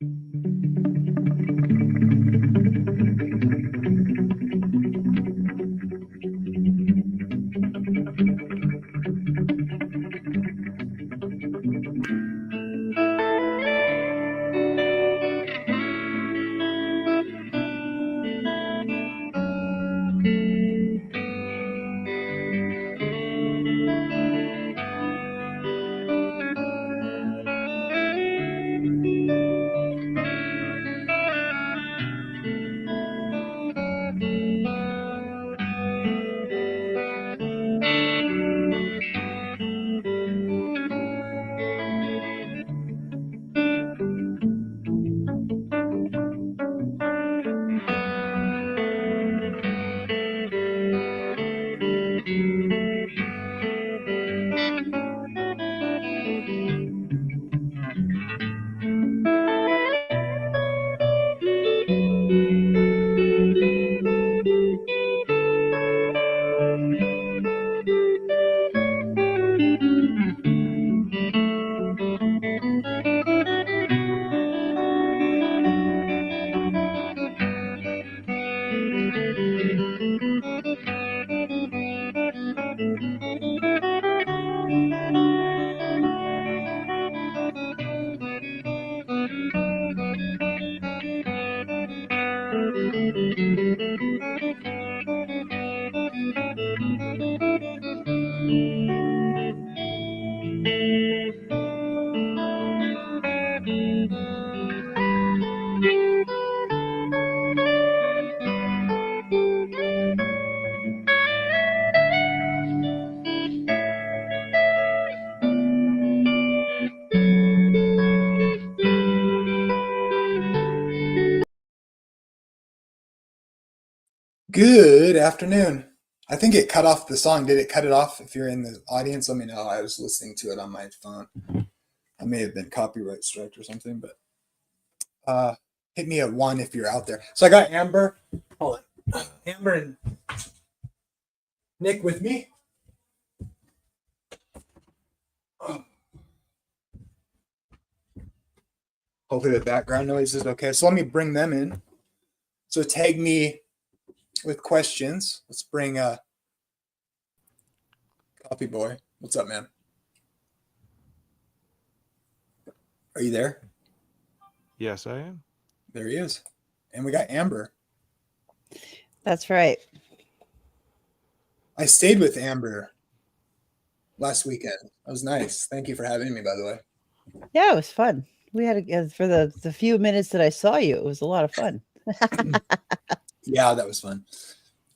Good afternoon. I think it cut off the song. Did it cut it off? If you're in the audience, let me know. I was listening to it on my phone. I may have been copyright striked or something, but hit me at 1 if you're out there. So I got Amber. Hold on. Amber and Nick with me. Hopefully the background noise is okay. So let me bring them in. So tag me with questions. Let's bring Coffee Boy. What's up, man? Are you there? Yes, I am. There he is. And we got Amber. That's right. I stayed with Amber last weekend. That was nice. Thank you for having me, by the way. Yeah, it was fun. We had for the few minutes that I saw you, it was a lot of fun. Yeah, that was fun.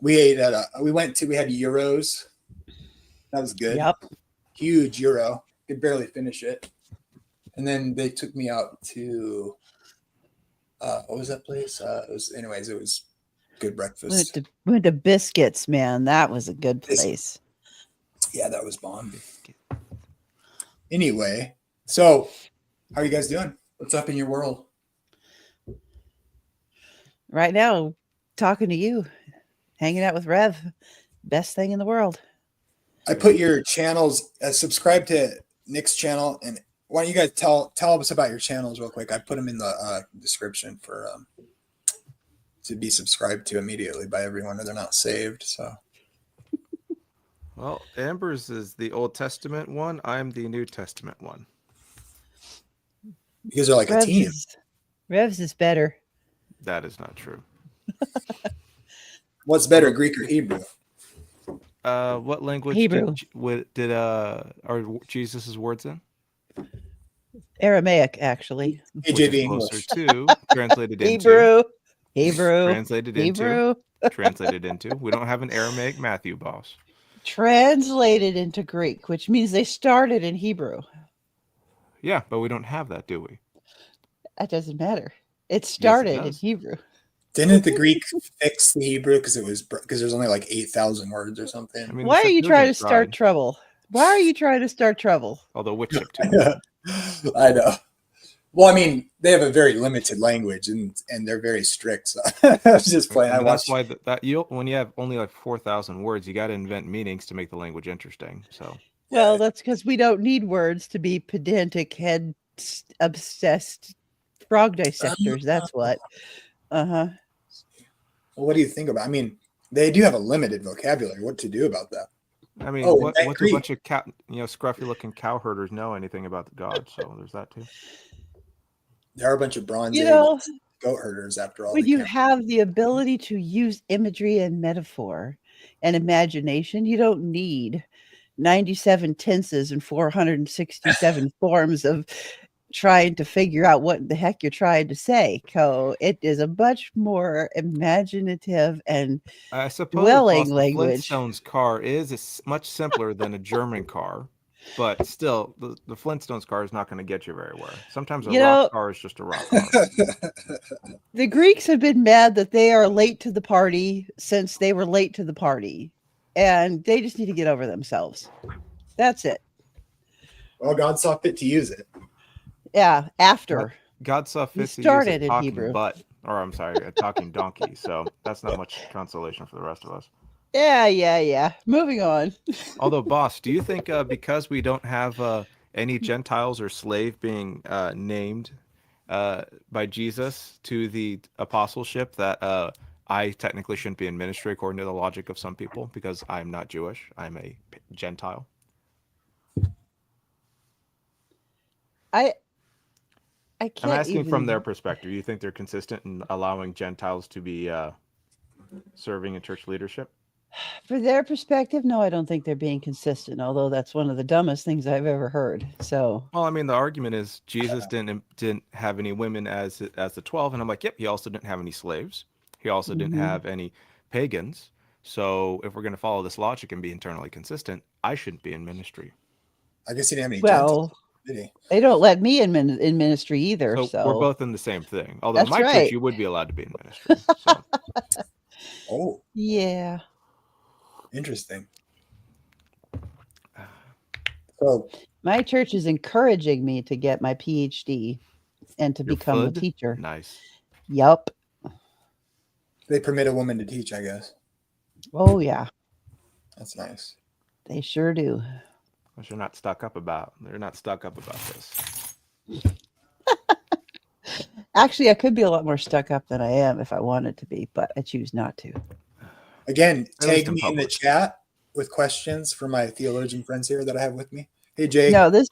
We ate at we had Euros. That was good. Yep. Huge Euro. Could barely finish it. And then they took me out to what was that place? It was good breakfast. We went to Biscuits, man. That was a good place. Yeah, that was bomb. Anyway, so how are you guys doing? What's up in your world? Right now, talking to you, hanging out with Rev, best thing in the world. I put your channels, subscribe to Nick's channel, and why don't you guys tell us about your channels real quick? I put them in the description for to be subscribed to immediately by everyone, or they're not saved. So, well, Amber's is the Old Testament one. I'm the New Testament one. You guys are like a team. Rev's is better. That is not true. What's better, Greek or Hebrew? What language Hebrew. did are Jesus' words in? Aramaic, actually. KJV English. Closer to translated into Hebrew. Translated into. We don't have an Aramaic Matthew, boss. Translated into Greek, which means they started in Hebrew. Yeah, but we don't have that, do we? That doesn't matter. It started in does. Hebrew. Didn't the Greek fix the Hebrew because there's only like 8,000 words or something? I mean, Why are you trying to start trouble? Although wood chip too. I know. Well, I mean, they have a very limited language and they're very strict. So I was just playing. That's why when you have only like 4,000 words, you got to invent meanings to make the language interesting. So. Well, that's because we don't need words to be pedantic, head obsessed frog dissectors. That's what. Well, what do you think about? I mean, they do have a limited vocabulary. What to do about that? I mean, Oh, what and do a bunch of scruffy looking cow herders know anything about the God? So there's that too. There are a bunch of Bronze You Age know, goat herders after all. when They you can't. have the ability to use imagery and metaphor and imagination, you don't need 97 tenses and 467 forms of trying to figure out what the heck you're trying to say. So it is a much more imaginative and I suppose, dwelling boss, the language. Flintstones car is much simpler than a German car, but still, the Flintstones car is not going to get you very well. Sometimes a You rock know, car is just a rock car. the Greeks have been mad that they are late to the party since they were late to the party, and they just need to get over themselves. That's it. Well, God saw fit to use it. Yeah, after. God saw fit to use started a in talking Hebrew. butt, or I'm sorry, a talking donkey. So that's not much consolation for the rest of us. Yeah. Moving on. Although, boss, do you think because we don't have any Gentiles or slave being named by Jesus to the apostleship that I technically shouldn't be in ministry according to the logic of some people because I'm not Jewish, I'm a Gentile? I I'm can't asking from even their perspective. Do you think they're consistent in allowing Gentiles to be serving in church leadership? for their perspective, no, I don't think they're being consistent, although that's one of the dumbest things I've ever heard. So Well, I mean, the argument is Jesus didn't have any women as the 12, and I'm like, yep, he also didn't have any slaves. He also didn't have any pagans. So if we're going to follow this logic and be internally consistent, I shouldn't be in ministry. I guess he didn't have any Gentiles, well, did he? they don't let me in ministry either. So So we're both in the same thing. Although in That's my church, right. you would be allowed to be in ministry. So Oh, yeah. interesting. So My church is encouraging me to get my PhD and to your become a FUD? teacher. Nice. Yup. they permit a woman to teach, I guess. Oh yeah, That's nice. they sure do. Which they're not stuck up about. They're not stuck up about this. Actually, I could be a lot more stuck up than I am if I wanted to be, but I choose not to. Again, At least tag in me in the public. chat with questions for my theologian friends here that I have with me. Hey, Jake. No, this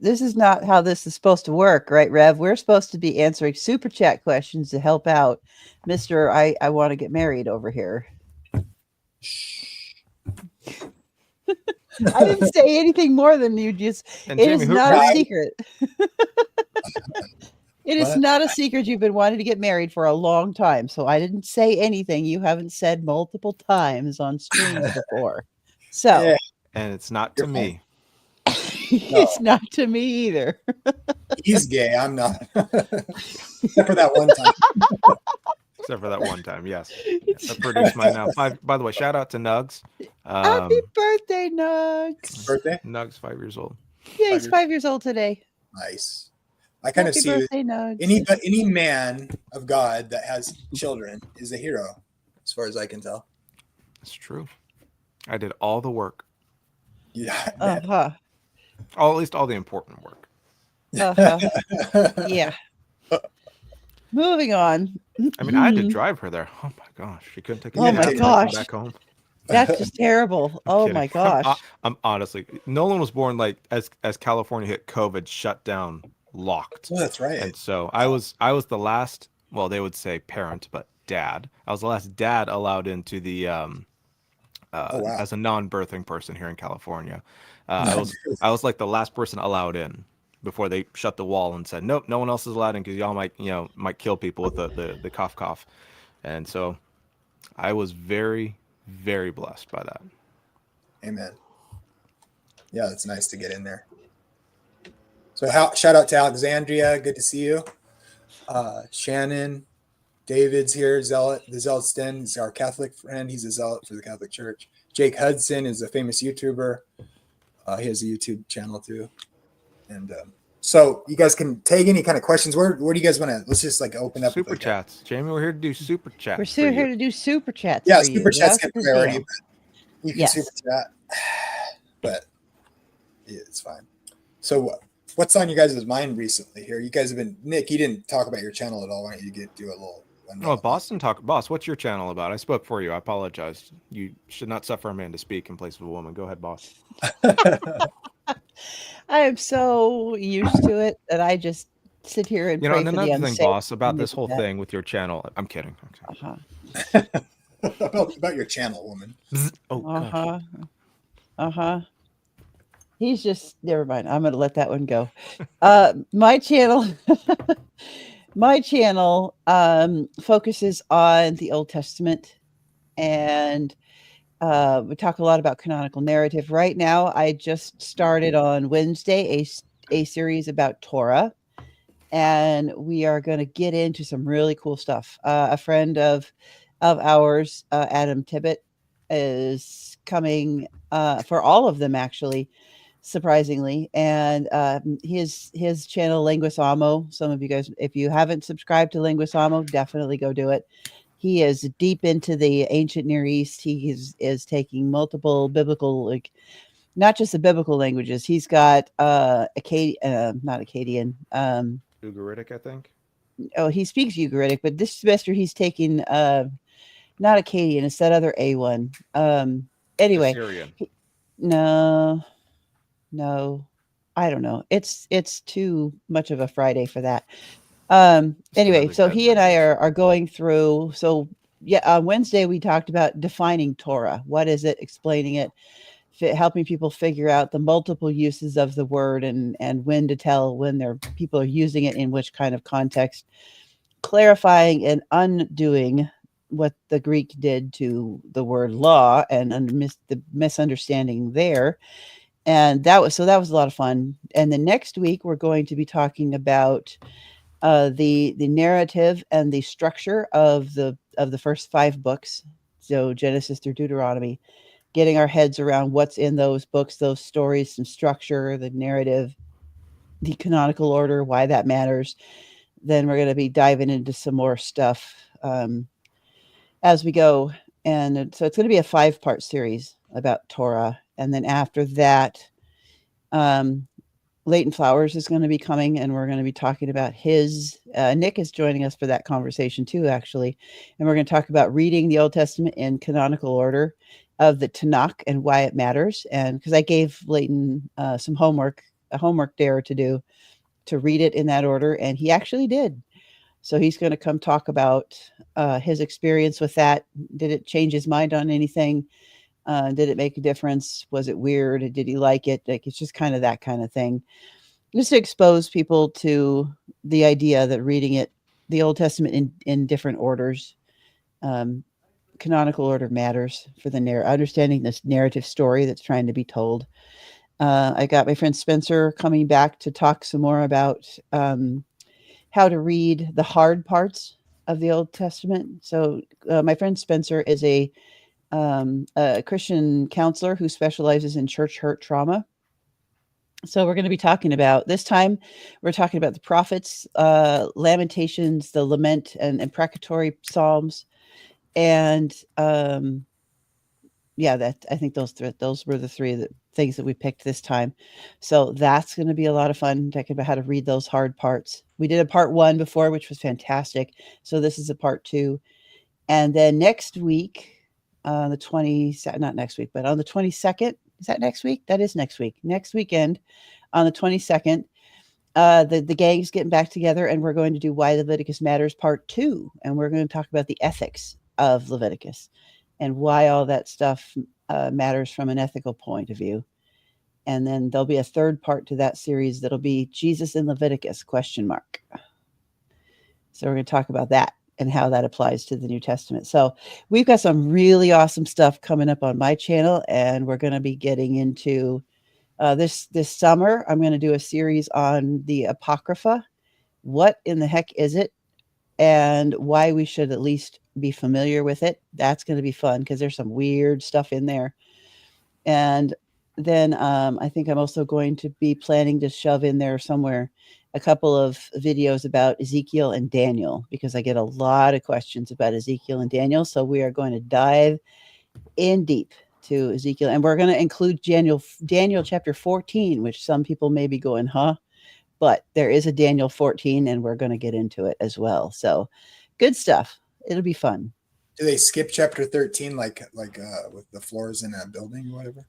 is not how this is supposed to work, right, Rev? We're supposed to be answering super chat questions to help out Mr. I want to get married over here. I didn't say anything more than you just And it Jamie, is who not a Right. secret. It is What? not a secret you've been wanting to get married for a long time. So I didn't say anything you haven't said multiple times on streams before. So Yeah, and it's not you're to fine. me. it's not to me either. He's gay. I'm not. Except for that one time. Except for that one time, yes. That produced mine now. By the way, shout out to Nugs. Happy birthday, Nugs. Birthday? Nugs, 5 years old. Yeah, he's 5 years old today. Nice. I kind of Happy see birthday, Nugs. any man of God that has children is a hero, as far as I can tell. It's true. I did all the work. Yeah. I bet. Uh-huh. At least all the important work. Yeah. Moving on. I mean, I had to drive her there. Oh my gosh, she couldn't take a Oh cab my and gosh. come back home. That's just terrible. Oh Kidding. my gosh. I'm honestly, Nolan was born like as California hit COVID, shut down, locked. Oh, that's right. And so I was the last. Well, they would say parent, but dad. I was the last dad allowed into the wow. as a non-birthing person here in California. I was like the last person allowed in before they shut the wall and said nope, no one else is allowed in because y'all might kill people with the cough. And so I was very, very blessed by that. Amen. Yeah, it's nice to get in there. So shout out to Alexandria. Good to see you. Shannon, David's here. Zealot, the Zealot Sten is our Catholic friend. He's a zealot for the Catholic Church. Jake Hudson is a famous YouTuber. He has a YouTube channel too. And so you guys can tag any kind of questions. Where do you guys want to? Let's just like open up Super with, chats, Jamie. We're here to do super chats. We're still here to do super chats. Yeah, for super you. chats That's get the priority. deal. But you can Yes. super chat, but yeah, it's fine. So What's on you guys' mind recently here? You guys have been, Nick, you didn't talk about your channel at all. Why don't you do a little Oh, Boss, what's your channel about? I spoke for you. I apologize. You should not suffer a man to speak in place of a woman. Go ahead, Boss. I am so used to it that I just sit here and pray and for the another thing, unsafe. Boss, about this whole thing with your channel. I'm kidding. Okay. about your channel, woman. He's just, never mind. I'm going to let that one go. My channel, focuses on the Old Testament, and we talk a lot about canonical narrative. Right now, I just started on Wednesday a series about Torah, and we are going to get into some really cool stuff. A friend of ours, Adam Tibbet, is coming for all of them, actually, surprisingly, and his channel, Linguisamo. Some of you guys, if you haven't subscribed to Linguisamo, definitely go do it. He is deep into the ancient Near East. He is taking multiple biblical, like, not just the biblical languages. He's got not Akkadian. Ugaritic, I think. Oh, he speaks Ugaritic, but this semester he's taking not Akkadian. It's that other A one. Anyway, Assyrian. No, I don't know. It's too much of a Friday for that. Anyway, so he and I are going through. So yeah, on Wednesday we talked about defining Torah. What is it? Explaining it, helping people figure out the multiple uses of the word, and when to tell when people are using it in which kind of context, clarifying and undoing what the Greek did to the word law and the misunderstanding there. And that was a lot of fun. And the next week we're going to be talking about the narrative and the structure of the first 5 books, so Genesis through Deuteronomy, getting our heads around what's in those books, those stories, some structure, the narrative, the canonical order, why that matters. Then we're going to be diving into some more stuff as we go. And so it's going to be a 5-part series about Torah. And then after that, Leighton Flowers is going to be coming, and we're going to be talking about his. Nick is joining us for that conversation too, actually. And we're going to talk about reading the Old Testament in canonical order of the Tanakh and why it matters. And because I gave Leighton a homework dare to do, to read it in that order, and he actually did. So he's going to come talk about his experience with that. Did it change his mind on anything? Did it make a difference? Was it weird? Did he like it? Like, it's just kind of that kind of thing. Just to expose people to the idea that reading the Old Testament in different orders, canonical order matters for understanding this narrative story that's trying to be told. I got my friend Spencer coming back to talk some more about how to read the hard parts of the Old Testament. So my friend Spencer is a Christian counselor who specializes in church hurt trauma. So we're going to be talking about, this time, we're talking about the prophets, Lamentations, the lament and imprecatory psalms. And I think those were the 3 things that we picked this time. So that's going to be a lot of fun, talking about how to read those hard parts. We did a part 1 before, which was fantastic. So this is a part 2. And then next week, not next week, but on the 22nd, is that next week? That is next week. Next weekend, on the 22nd, the gang's getting back together, and we're going to do Why Leviticus Matters Part 2. And we're going to talk about the ethics of Leviticus and why all that stuff matters from an ethical point of view. And then there'll be a 3rd part to that series that'll be Jesus in Leviticus, ? So we're going to talk about that and how that applies to the New Testament. So we've got some really awesome stuff coming up on my channel, and we're going to be getting into this summer. I'm going to do a series on the Apocrypha. What in the heck is it, and why we should at least be familiar with it? That's going to be fun, because there's some weird stuff in there. And then I think I'm also going to be planning to shove in there somewhere a couple of videos about Ezekiel and Daniel, because I get a lot of questions about Ezekiel and Daniel. So we are going to dive in deep to Ezekiel, and we're going to include Daniel chapter 14, which some people may be going, huh? but there is a Daniel 14, and we're going to get into it as well. So good stuff. It'll be fun. Do they skip chapter 13 like with the floors in a building or whatever?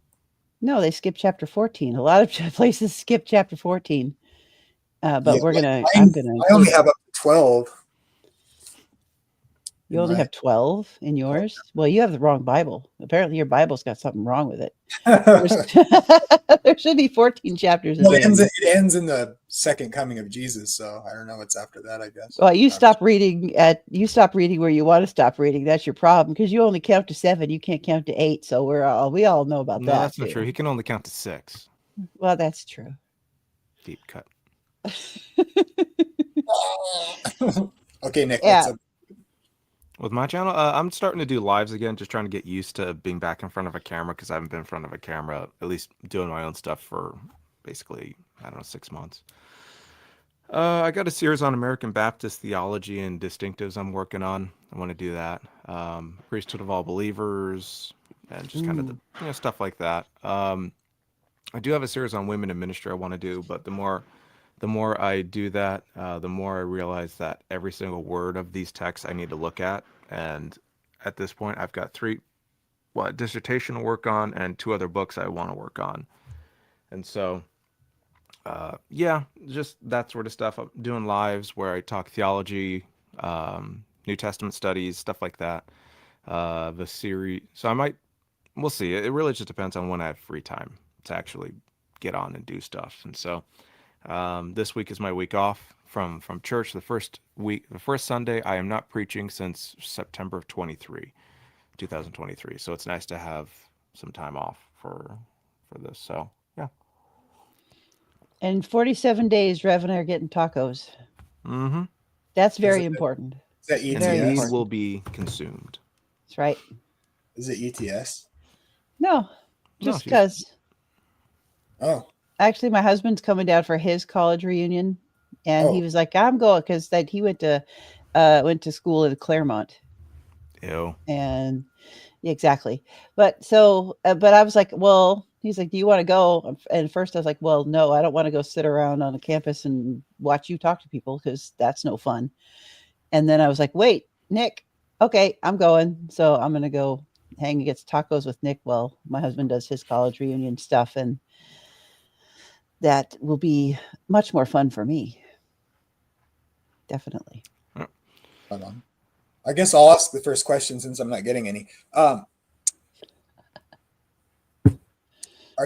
No, they skip chapter 14. A lot of places skip chapter 14. But Yeah, we're like gonna. I only include have up to 12. You only have 12 in yours? Well, you have the wrong Bible. Apparently, your Bible's got something wrong with it. There should be 14 chapters in Well, Daniel. it ends in the second coming of Jesus, so I don't know what's after that, I guess. Well, you stop reading where you want to stop reading. That's your problem, because you only count to 7. You can't count to 8. So we all know about that. No, that's not true. He can only count to 6. Well, that's true. Deep cut. Okay, Nick. Yeah. With my channel, I'm starting to do lives again, just trying to get used to being back in front of a camera, because I haven't been in front of a camera, at least doing my own stuff, for basically, I don't know, 6 months. I got a series on American Baptist theology and distinctives I'm working on. I want to do that. Priesthood of all believers, and just kind of the stuff like that. I do have a series on women in ministry I want to do, but the more I do that, the more I realize that every single word of these texts I need to look at. And at this point, I've got 3 dissertation to work on and 2 other books I want to work on. And so, just that sort of stuff. I'm doing lives where I talk theology, New Testament studies, stuff like that. The series, so we'll see. It really just depends on when I have free time to actually get on and do stuff. And so, this week is my week off from church. The first Sunday, I am not preaching since September of 2023. So it's nice to have some time off for this. So yeah. In 47 days, Rev and I are getting tacos. Mm-hmm. That's very important. Is that ETS? And these will be consumed. That's right. Is it ETS? No, just because. Oh. Actually, my husband's coming down for his college reunion, and he was like, "I'm going," because he went to school in Claremont. Ew. And exactly, but I was like, "Well," he's like, "Do you want to go?" And first I was like, "Well, no, I don't want to go sit around on a campus and watch you talk to people, because that's no fun." And then I was like, "Wait, Nick, okay, I'm going." So I'm gonna go hang and get tacos with Nick while my husband does his college reunion stuff, and that will be much more fun for me. Definitely. Hold on. I guess I'll ask the first question since I'm not getting any. Are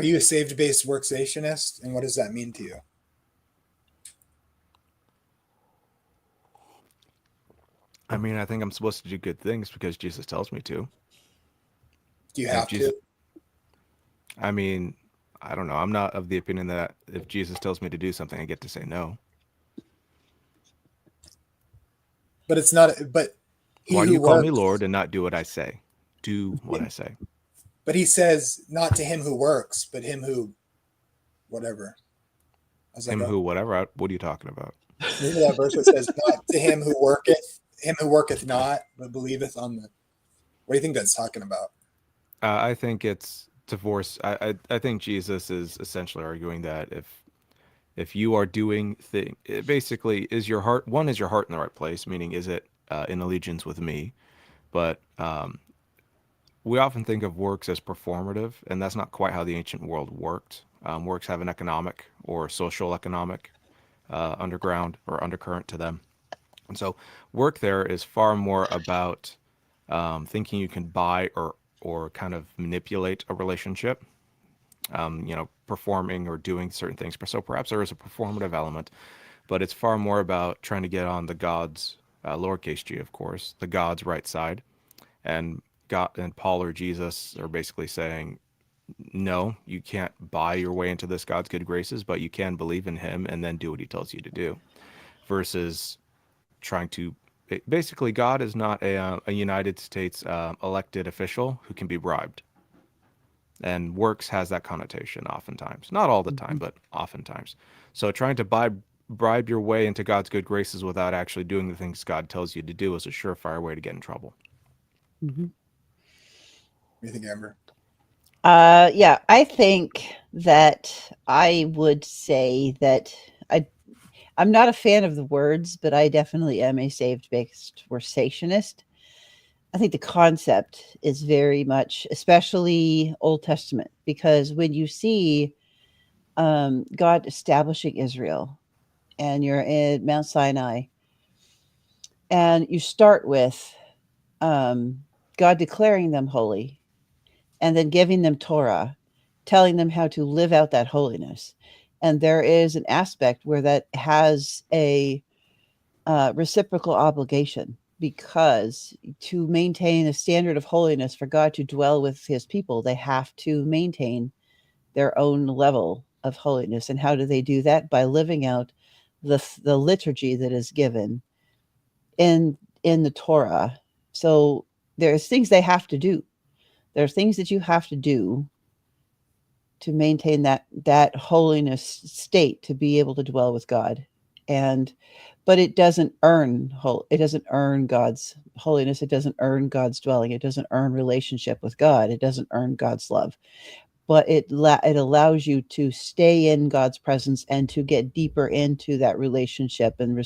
you a saved-based worksationist, and what does that mean to you? I mean, I think I'm supposed to do good things because Jesus tells me to. Do you have to? I mean, I don't know. I'm not of the opinion that if Jesus tells me to do something, I get to say no. But it's not. But why do you call me Lord and not do what I say? Do what I say. But he says, not to him who works, but him who, whatever. Him who, whatever. What are you talking about? Remember that verse that says, "Not to him who worketh not, but believeth on the." What do you think that's talking about? I think it's divorce. I think Jesus is essentially arguing that if you are doing things, basically, is your heart in the right place? Meaning, is it in allegiance with me? But we often think of works as performative, and that's not quite how the ancient world worked. Works have an economic or social economic underground or undercurrent to them. And so work there is far more about thinking you can buy or kind of manipulate a relationship, performing or doing certain things. So perhaps there is a performative element, but it's far more about trying to get on the God's, lowercase g, of course, the God's right side. And God and Paul or Jesus are basically saying, no, you can't buy your way into this God's good graces, but you can believe in him and then do what he tells you to do, versus trying to basically, God is not a United States elected official who can be bribed. And works has that connotation oftentimes. Not all the time, but oftentimes. So trying to bribe your way into God's good graces without actually doing the things God tells you to do is a surefire way to get in trouble. Mm-hmm. What do you think, Amber? I think that I would say that I'm not a fan of the words, but I definitely am a saved-based worsationist. I think the concept is very much, especially Old Testament, because when you see God establishing Israel and you're in Mount Sinai and you start with God declaring them holy and then giving them Torah, telling them how to live out that holiness. And there is an aspect where that has a reciprocal obligation, because to maintain a standard of holiness for God to dwell with his people, they have to maintain their own level of holiness. And how do they do that? By living out the liturgy that is given in the Torah. So there's things they have to do. There are things that you have to do to maintain that holiness state, to be able to dwell with God. And but it doesn't earn God's holiness. It doesn't earn God's dwelling. It doesn't earn relationship with God. It doesn't earn God's love. But it allows you to stay in God's presence and to get deeper into that relationship and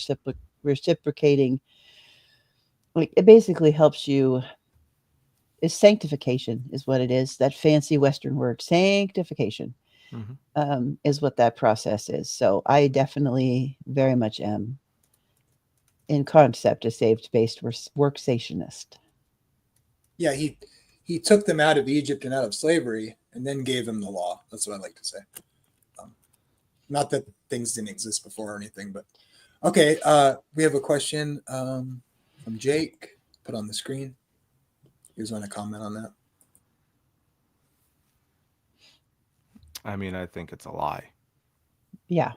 reciprocating. Like, it basically helps you. Is sanctification is what it is. That fancy Western word, sanctification, is what that process is. So I definitely very much am, in concept, a saved-based worksationist. Yeah, he took them out of Egypt and out of slavery, and then gave them the law. That's what I like to say. Not that things didn't exist before or anything, but okay. We have a question from Jake. Put on the screen. You guys want to comment on that? I mean, I think it's a lie. Yeah.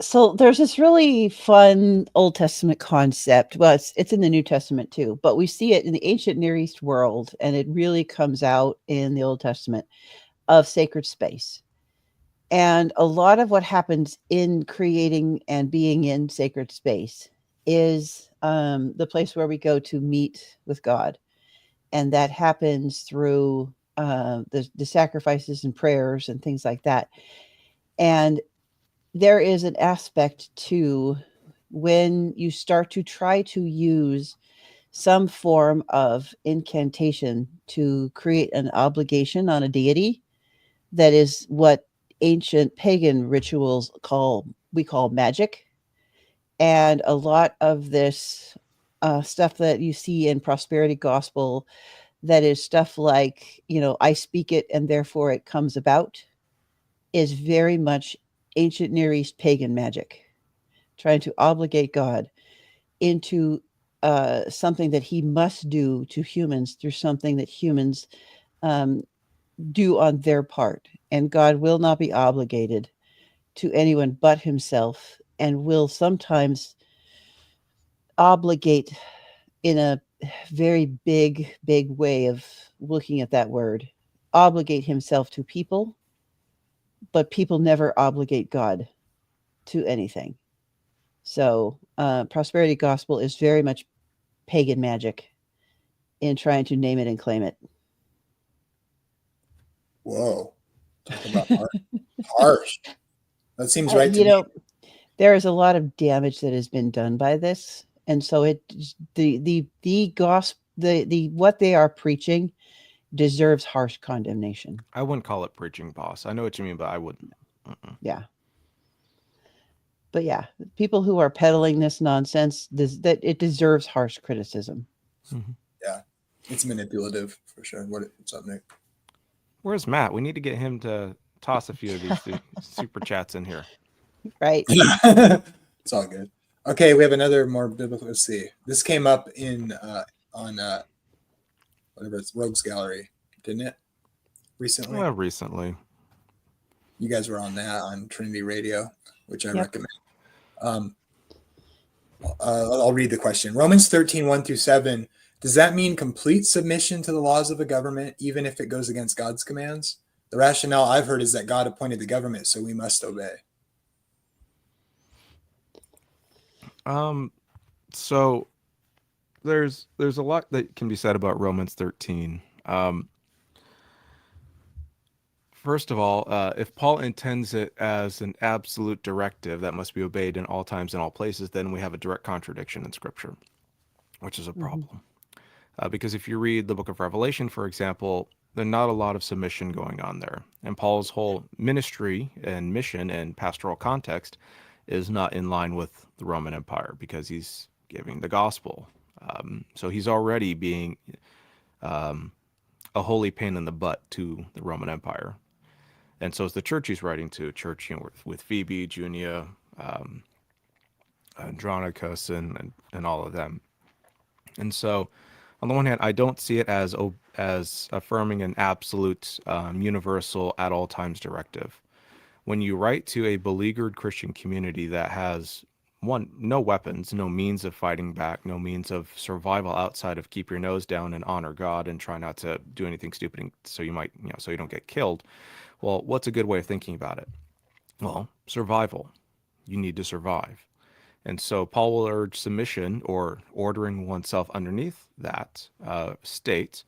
So there's this really fun Old Testament concept. Well, it's in the New Testament too, but we see it in the ancient Near East world, and it really comes out in the Old Testament, of sacred space. And a lot of what happens in creating and being in sacred space is the place where we go to meet with God. And that happens through the sacrifices and prayers and things like that. And there is an aspect to when you start to try to use some form of incantation to create an obligation on a deity, that is what ancient pagan rituals we call magic. And a lot of this stuff that you see in prosperity gospel, that is stuff like, I speak it and therefore it comes about, is very much ancient Near East pagan magic, trying to obligate God into something that he must do to humans through something that humans do on their part. And God will not be obligated to anyone but himself, and will sometimes obligate in a very big way of looking at that word, obligate himself to people, but people never obligate God to anything. So prosperity gospel is very much pagan magic in trying to name it and claim it. Whoa. Talk about harsh. That seems right to me. There is a lot of damage that has been done by this. And so the gospel, what they are preaching deserves harsh condemnation. I wouldn't call it preaching, boss. I know what you mean, but I wouldn't. Yeah. But yeah, people who are peddling this nonsense, that it deserves harsh criticism. Yeah, it's manipulative for sure. What's up, Nick? Where's Matt? We need to get him to toss a few of these super chats in here. Right. It's all good. Okay, we have another more biblical. Let's see. This came up on whatever it's Rogues Gallery, didn't it? Recently. Well, recently. You guys were on that on Trinity Radio, which I recommend. I'll read the question. Romans 13, 1-7. Does that mean complete submission to the laws of the government, even if it goes against God's commands? The rationale I've heard is that God appointed the government, so we must obey. So there's a lot that can be said about Romans 13. First of all, if Paul intends it as an absolute directive that must be obeyed in all times and all places, then we have a direct contradiction in Scripture, which is a problem. Because if you read the book of Revelation, for example, there's not a lot of submission going on there. And Paul's whole ministry and mission and pastoral context is not in line with the Roman Empire because he's giving the gospel. So he's already being a holy pain in the butt to the Roman Empire. And so is the church he's writing to, church with Phoebe, Junia, Andronicus, and all of them. And so, on the one hand, I don't see it as affirming an absolute, universal, at all times directive. When you write to a beleaguered Christian community that has no weapons, no means of fighting back, no means of survival outside of keep your nose down and honor God and try not to do anything stupid, so you don't get killed. Well, what's a good way of thinking about it? Well, survival. You need to survive. And so Paul will urge submission or ordering oneself underneath that state,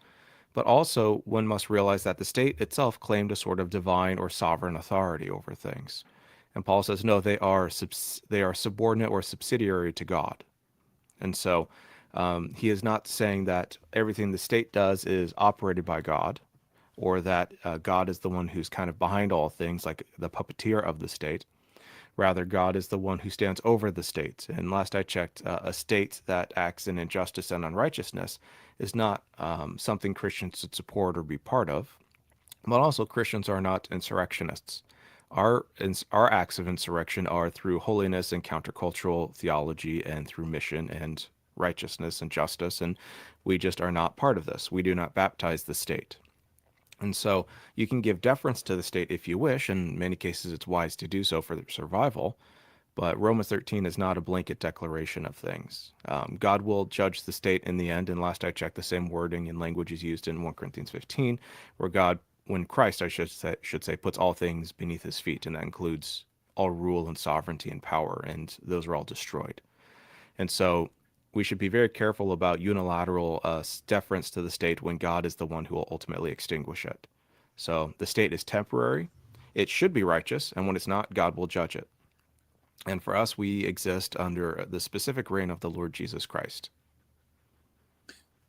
but also one must realize that the state itself claimed a sort of divine or sovereign authority over things. And Paul says, no, they are subordinate or subsidiary to God. And so he is not saying that everything the state does is operated by God, or that God is the one who's kind of behind all things, like the puppeteer of the state. Rather, God is the one who stands over the state. And last I checked, a state that acts in injustice and unrighteousness is not something Christians should support or be part of. But also, Christians are not insurrectionists. Our acts of insurrection are through holiness and countercultural theology and through mission and righteousness and justice. And we just are not part of this. We do not baptize the state. And so you can give deference to the state if you wish. In many cases, it's wise to do so for their survival. But Romans 13 is not a blanket declaration of things. God will judge the state in the end. And last I checked, the same wording and language is used in 1 Corinthians 15, where God, when Christ, I should say, puts all things beneath his feet. And that includes all rule and sovereignty and power. And those are all destroyed. And so we should be very careful about unilateral deference to the state when God is the one who will ultimately extinguish it. So the state is temporary. It should be righteous, and when it's not, God will judge it. And for us, we exist under the specific reign of the Lord Jesus Christ.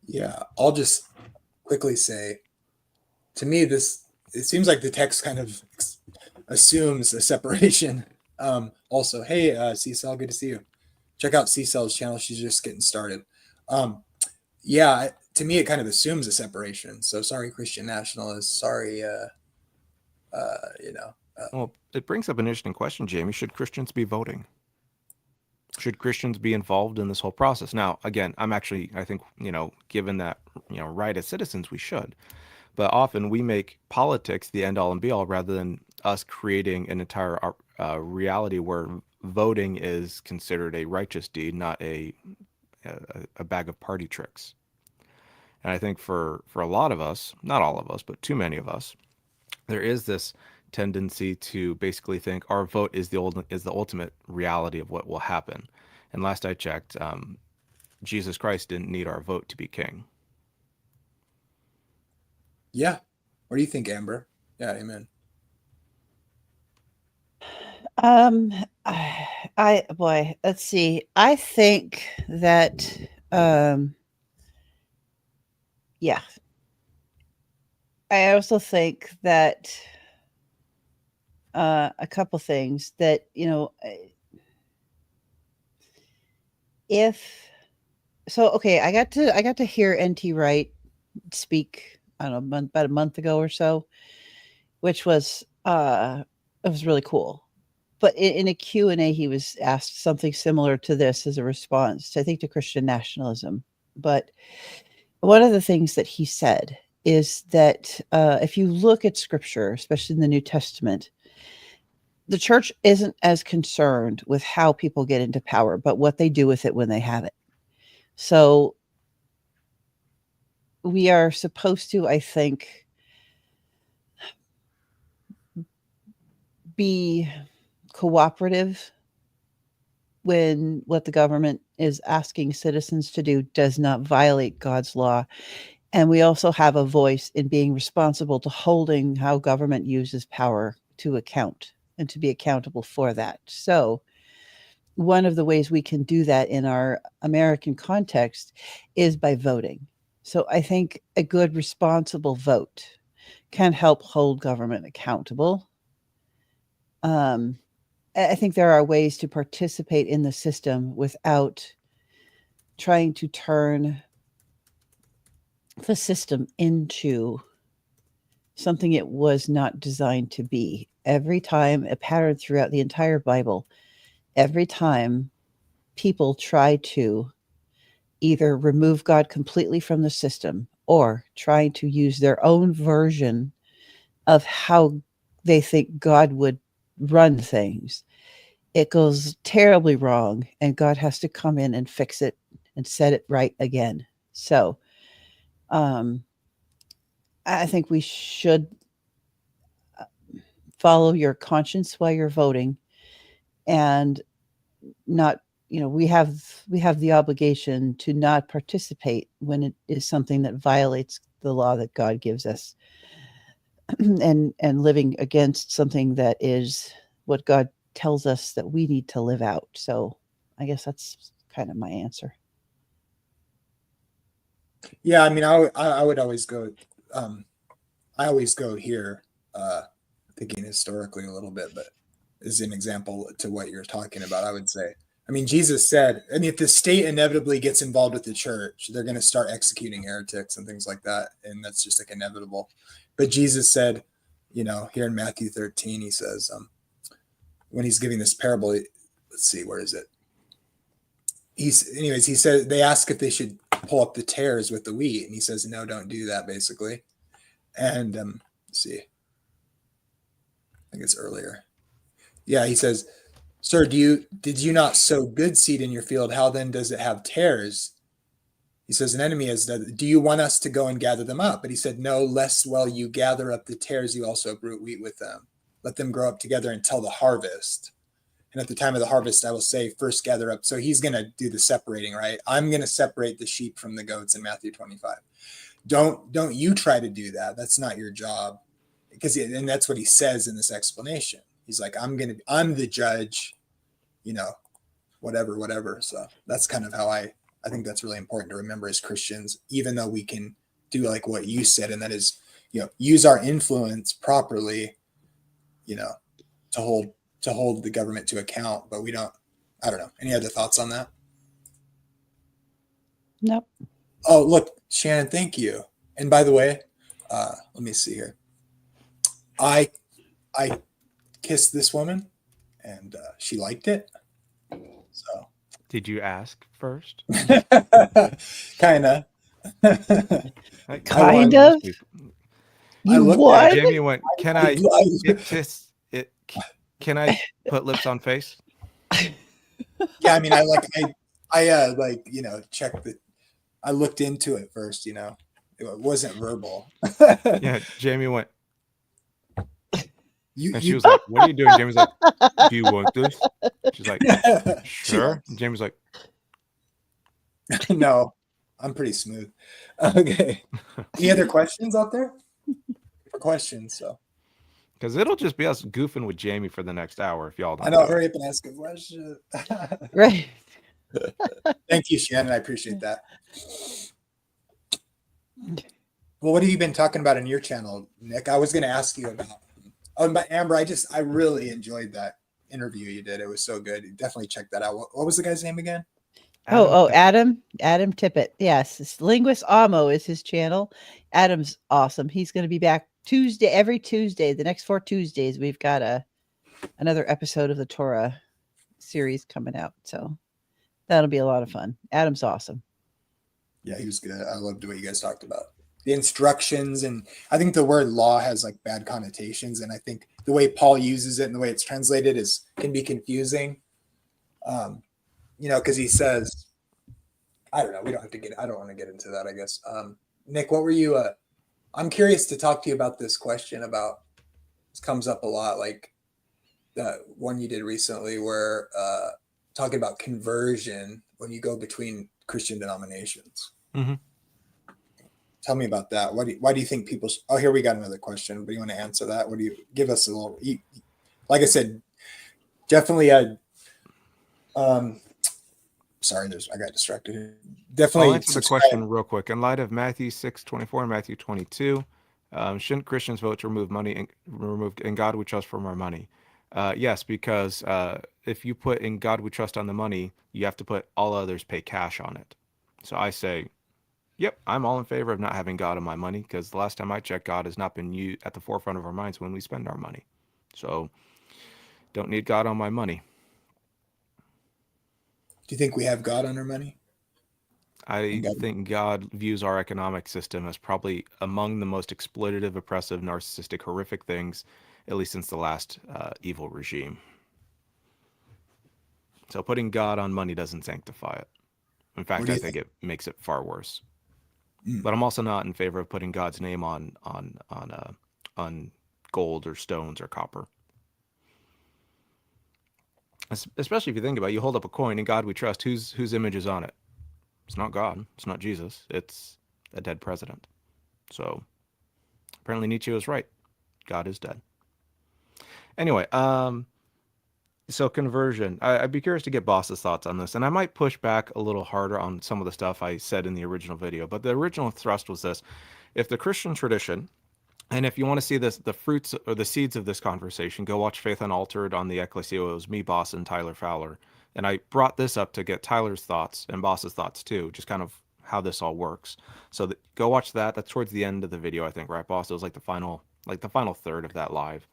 Yeah, I'll just quickly say, to me, it seems like the text kind of assumes a separation. Also, hey, C-Cell, good to see you. Check out C-Cell's channel. She's just getting started. Yeah, to me, it kind of assumes a separation. So sorry, Christian nationalists. Sorry, Well, it brings up an interesting question, Jamie. Should Christians be voting? Should Christians be involved in this whole process? Now, again, I think, given that, right as citizens, we should. But often we make politics the end all and be all rather than us creating an entire reality where voting is considered a righteous deed, not a bag of party tricks. And I think for a lot of us, not all of us, but too many of us, there is this tendency to basically think our vote is the ultimate reality of what will happen. And last I checked, Jesus Christ didn't need our vote to be king. Yeah. What do you think, Amber? Yeah, amen. Let's see. I think that, yeah. I also think that a couple things that, I got to hear N.T. Wright speak, I don't know, about a month ago or so, which was, it was really cool. But in a Q&A, he was asked something similar to this as a response, I think, to Christian nationalism. But one of the things that he said is that if you look at Scripture, especially in the New Testament, the church isn't as concerned with how people get into power, but what they do with it when they have it. So we are supposed to, I think, be cooperative when what the government is asking citizens to do does not violate God's law. And we also have a voice in being responsible to holding how government uses power to account and to be accountable for that. So one of the ways we can do that in our American context is by voting. So I think a good, responsible vote can help hold government accountable. I think there are ways to participate in the system without trying to turn the system into something it was not designed to be. Every time, a pattern throughout the entire Bible, every time people try to either remove God completely from the system or try to use their own version of how they think God would run things, it goes terribly wrong, and God has to come in and fix it and set it right again. So I think we should follow your conscience while you're voting, and not, we have the obligation to not participate when it is something that violates the law that God gives us, and living against something that is what God tells us that we need to live out. So I guess that's kind of my answer. Yeah, I mean, I would always go. I always go here, thinking historically a little bit, but as an example to what you're talking about, I would say. I mean, Jesus said, I mean, if the state inevitably gets involved with the church, they're going to start executing heretics and things like that, and that's just like inevitable. But Jesus said, here in Matthew 13, he says, when he's giving this parable, let's see, where is it? He said, they ask if they should pull up the tares with the wheat, and he says, no, don't do that, basically. And let's see, I think it's earlier. Yeah, he says, sir, did you not sow good seed in your field? How then does it have tares? He says, an enemy is, do you want us to go and gather them up? But he said, no, lest while you gather up the tares, you also uproot wheat with them. Let them grow up together until the harvest. And at the time of the harvest, I will say, first gather up. So he's going to do the separating, right? I'm going to separate the sheep from the goats in Matthew 25. Don't you try to do that. That's not your job. And that's what he says in this explanation. He's like, I'm the judge, whatever. So that's kind of how I think that's really important to remember as Christians, even though we can do like what you said, and that is, use our influence properly, to hold the government to account, but we don't. I don't know. Any other thoughts on that? Nope. Oh, look, Shannon, thank you. And by the way, let me see here. I kissed this woman, and she liked it. So, did you ask first? Kind of. Kind of. I looked at it. Jamie went, "Can I kiss it? Can I put lips on face?" Yeah, I mean, checked the. I looked into it first. It wasn't verbal. Yeah, Jamie went. She was like, "What are you doing?" Jamie's like, "Do you want this?" She's like, "Sure." Jamie's like, "No, I'm pretty smooth." Okay. Any other questions out there? For questions, so. Because it'll just be us goofing with Jamie for the next hour if y'all don't. I know. Hurry up and ask a question. Right. Thank you, Shannon. I appreciate that. Well, what have you been talking about in your channel, Nick? I was going to ask you about. Oh, but Amber, I really enjoyed that interview you did. It was so good. Definitely check that out. What was the guy's name again? Adam Tippett. Yes, Linguist Amo is his channel. Adam's awesome. He's going to be back every Tuesday. The next 4 Tuesdays, we've got another episode of the Torah series coming out. So that'll be a lot of fun. Adam's awesome. Yeah, he was good. I loved what you guys talked about. The instructions, and I think the word law has like bad connotations, and I think the way Paul uses it and the way it's translated can be confusing. Because he says, I don't know. I don't want to get into that, I guess. Nick, what were you? I'm curious to talk to you about this question about. This comes up a lot, like that one you did recently, where talking about conversion when you go between Christian denominations. Mm-hmm. Tell me about that. Why do you think people? Oh, here we got another question. But you want to answer that? What do you give us a little? Like I said, definitely. Sorry, I got distracted. Definitely. I'll answer the question real quick. In light of Matthew 6:24 and Matthew 22, shouldn't Christians vote to remove money removed in God we trust from our money? Yes, because if you put in God we trust on the money, you have to put all others pay cash on it. So I say, yep, I'm all in favor of not having God on my money, because the last time I checked, God has not been at the forefront of our minds when we spend our money. So don't need God on my money. Do you think we have God on our money? I think God views our economic system as probably among the most exploitative, oppressive, narcissistic, horrific things, at least since the last evil regime. So putting God on money doesn't sanctify it. In fact, I think it makes it far worse. But I'm also not in favor of putting God's name on gold or stones or copper. Especially if you think about it, you hold up a coin, in God we trust, whose image is on it? It's not God. It's not Jesus. It's a dead president. So apparently Nietzsche was right. God is dead. Anyway, so conversion. I'd be curious to get Boss's thoughts on this, and I might push back a little harder on some of the stuff I said in the original video. But the original thrust was this: if the Christian tradition, and if you want to see this, the fruits or the seeds of this conversation, go watch Faith Unaltered on the Ecclesia. It was me, Boss, and Tyler Fowler. And I brought this up to get Tyler's thoughts and Boss's thoughts too, just kind of how this all works. So go watch that. That's towards the end of the video, I think, right, Boss? It was like the final third of that live.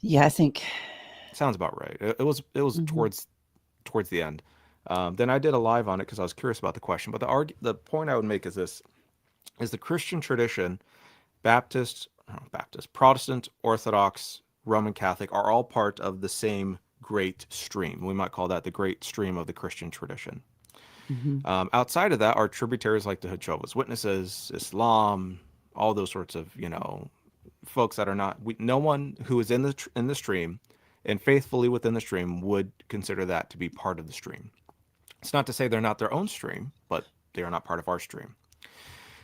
Yeah, I think sounds about right. It was towards the end. Then I did a live on it because I was curious about the question. But the point I would make is this: is the Christian tradition, Baptist, Protestant, Orthodox, Roman Catholic, are all part of the same great stream. We might call that the great stream of the Christian tradition. Outside of that are tributaries like the Jehovah's Witnesses, Islam, all those sorts of, folks that are not, no one who is in the stream and faithfully within the stream would consider that to be part of the stream. It's not to say they're not their own stream, but they are not part of our stream.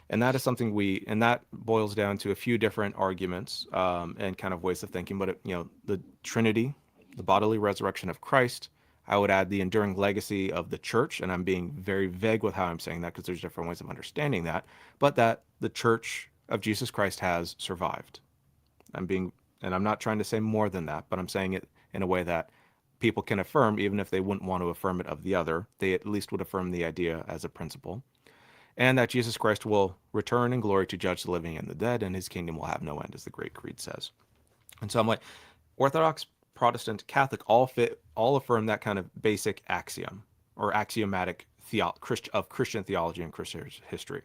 And that is something and that boils down to a few different arguments and kind of ways of thinking. But, the Trinity, the bodily resurrection of Christ, I would add the enduring legacy of the church. And I'm being very vague with how I'm saying that because there's different ways of understanding that. But that the church of Jesus Christ has survived. And I'm not trying to say more than that, but I'm saying it in a way that people can affirm, even if they wouldn't want to affirm it of the other. They at least would affirm the idea as a principle. And that Jesus Christ will return in glory to judge the living and the dead, and his kingdom will have no end, as the Great Creed says. And so I'm like, Orthodox, Protestant, Catholic all affirm that kind of basic axiom or axiomatic of Christian theology and Christian history.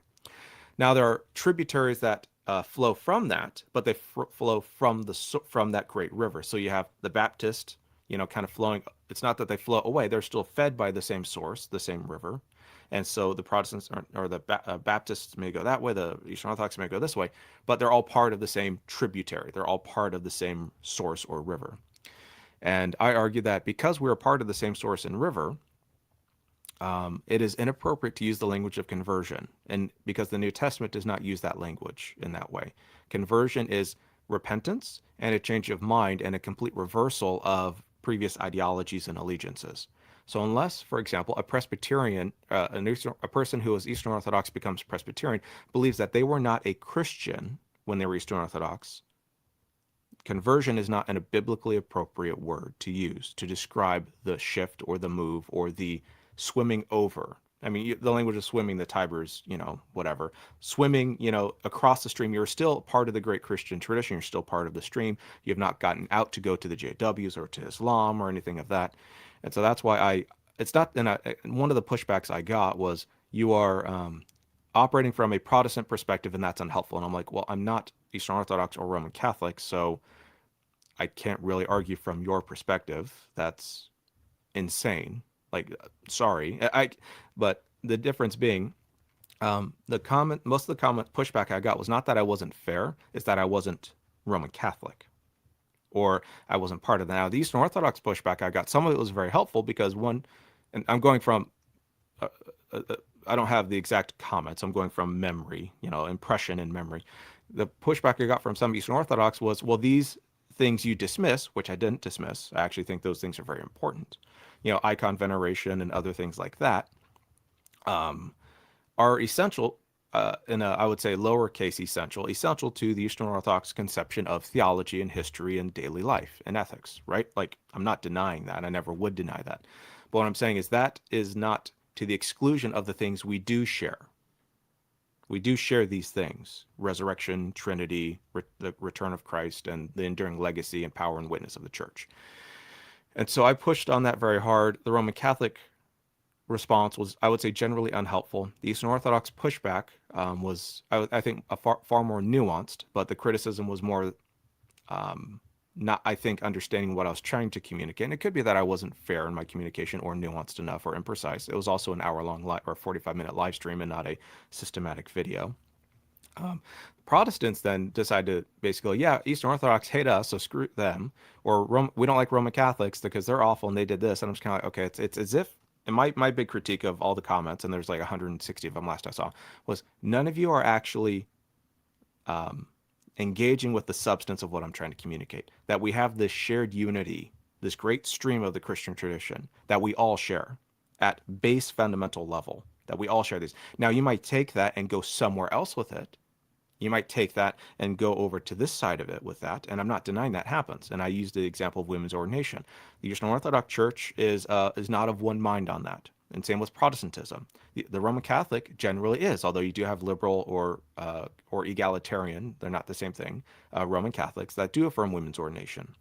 Now there are tributaries that flow from that, but they flow from that great river. So you have the Baptist, kind of flowing. It's not that they flow away; they're still fed by the same source, the same river. And so the Protestants or the Baptists may go that way, the Eastern Orthodox may go this way, but they're all part of the same tributary. They're all part of the same source or river. And I argue that because we're a part of the same source and river, it is inappropriate to use the language of conversion. And because the New Testament does not use that language in that way. Conversion is repentance and a change of mind and a complete reversal of previous ideologies and allegiances. So unless, for example, a Presbyterian, a person who is Eastern Orthodox becomes Presbyterian, believes that they were not a Christian when they were Eastern Orthodox, conversion is not a biblically appropriate word to use to describe the shift or the move or the swimming over. I mean, the language of swimming, the Tiber's, whatever. Swimming, across the stream, you're still part of the great Christian tradition. You're still part of the stream. You have not gotten out to go to the JWs or to Islam or anything of that. And so that's why it's not, and one of the pushbacks I got was, you are operating from a Protestant perspective and that's unhelpful. And I'm like, well, I'm not Eastern Orthodox or Roman Catholic, so I can't really argue from your perspective. That's insane. Like, sorry. But the difference being, most of the comment pushback I got was not that I wasn't fair, it's that I wasn't Roman Catholic. Or I wasn't part of that. Now, the Eastern Orthodox pushback I got, some of it was very helpful because and I'm going from I don't have the exact comments. I'm going from memory, impression and memory. The pushback I got from some Eastern Orthodox was, well, these things you dismiss, which I didn't dismiss. I actually think those things are very important. Icon veneration and other things like that are essential, in a, I would say, lowercase essential to the Eastern Orthodox conception of theology and history and daily life and ethics, right? Like, I'm not denying that. I never would deny that. But what I'm saying is that is not to the exclusion of the things we do share. We do share these things: resurrection, Trinity, the return of Christ, and the enduring legacy and power and witness of the church. And so I pushed on that very hard. The Roman Catholic response was, I would say, generally unhelpful. The Eastern Orthodox pushback was, I think, far more nuanced, but the criticism was more not, I think, understanding what I was trying to communicate. And it could be that I wasn't fair in my communication or nuanced enough or imprecise. It was also an hour-long or 45-minute live stream and not a systematic video. Protestants then decided to basically, yeah, Eastern Orthodox hate us, so screw them. Or we don't like Roman Catholics because they're awful and they did this. And I'm just kind of like, okay, it's as if, and my big critique of all the comments, and there's like 160 of them last I saw, was none of you are actually engaging with the substance of what I'm trying to communicate. That we have this shared unity, this great stream of the Christian tradition that we all share at base fundamental level, that we all share these. Now, you might take that and go somewhere else with it. You might take that and go over to this side of it with that, and I'm not denying that happens. And I used the example of women's ordination. The Eastern Orthodox Church is not of one mind on that, and same with Protestantism. The Roman Catholic generally is, although you do have liberal or egalitarian, they're not the same thing, Roman Catholics that do affirm women's ordination.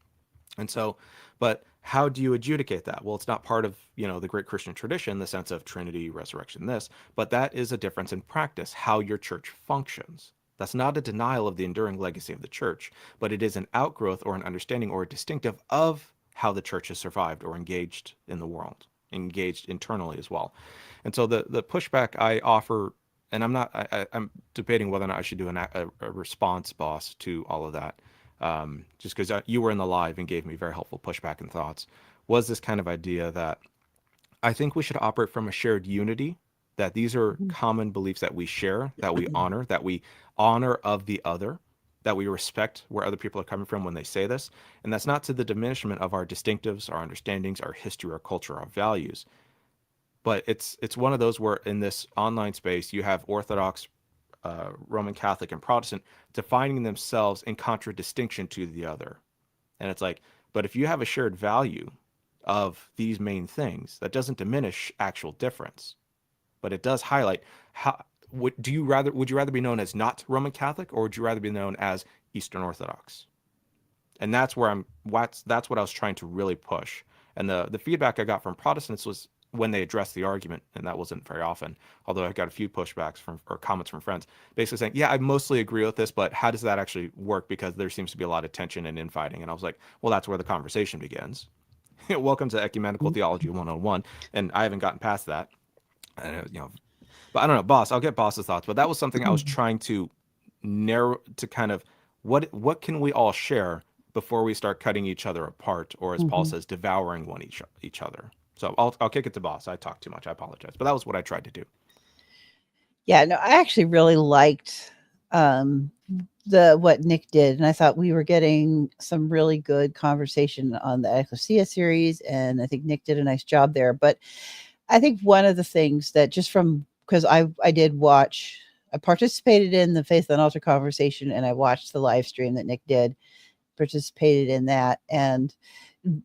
And so, but how do you adjudicate that? Well, it's not part of, the great Christian tradition in the sense of Trinity, resurrection, this, but that is a difference in practice, how your church functions. That's not a denial of the enduring legacy of the church, but it is an outgrowth or an understanding or a distinctive of how the church has survived or engaged in the world, engaged internally as well. And so the pushback I offer, and I'm debating whether or not I should do a response, boss, to all of that, just because you were in the live and gave me very helpful pushback and thoughts, was this kind of idea that I think we should operate from a shared unity, that these are common beliefs that we share, that we honor of the other, that we respect where other people are coming from when they say this. And that's not to the diminishment of our distinctives, our understandings, our history, our culture, our values. But it's one of those where in this online space, you have Orthodox, Roman Catholic, and Protestant defining themselves in contradistinction to the other. And it's like, but if you have a shared value of these main things, that doesn't diminish actual difference. But it does highlight how would you rather be known as not Roman Catholic, or would you rather be known as Eastern Orthodox? And that's where that's what I was trying to really push. And the feedback I got from Protestants was when they addressed the argument, and that wasn't very often, although I got a few pushbacks or comments from friends basically saying, yeah, I mostly agree with this, but how does that actually work? Because there seems to be a lot of tension and infighting. And I was like, well, that's where the conversation begins. Welcome to Ecumenical Theology 101. And I haven't gotten past that. But I don't know, boss, I'll get boss's thoughts, but that was something I was trying to narrow to kind of what can we all share before we start cutting each other apart, or as Paul says, devouring each other. So I'll kick it to boss. I talked too much. I apologize, but that was what I tried to do. Yeah, no, I actually really liked what Nick did, and I thought we were getting some really good conversation on the Ecclesia series, and I think Nick did a nice job there. But I think one of the things that because I did watch, I participated in the Faith on Altar conversation, and I watched the live stream that Nick did, participated in that, and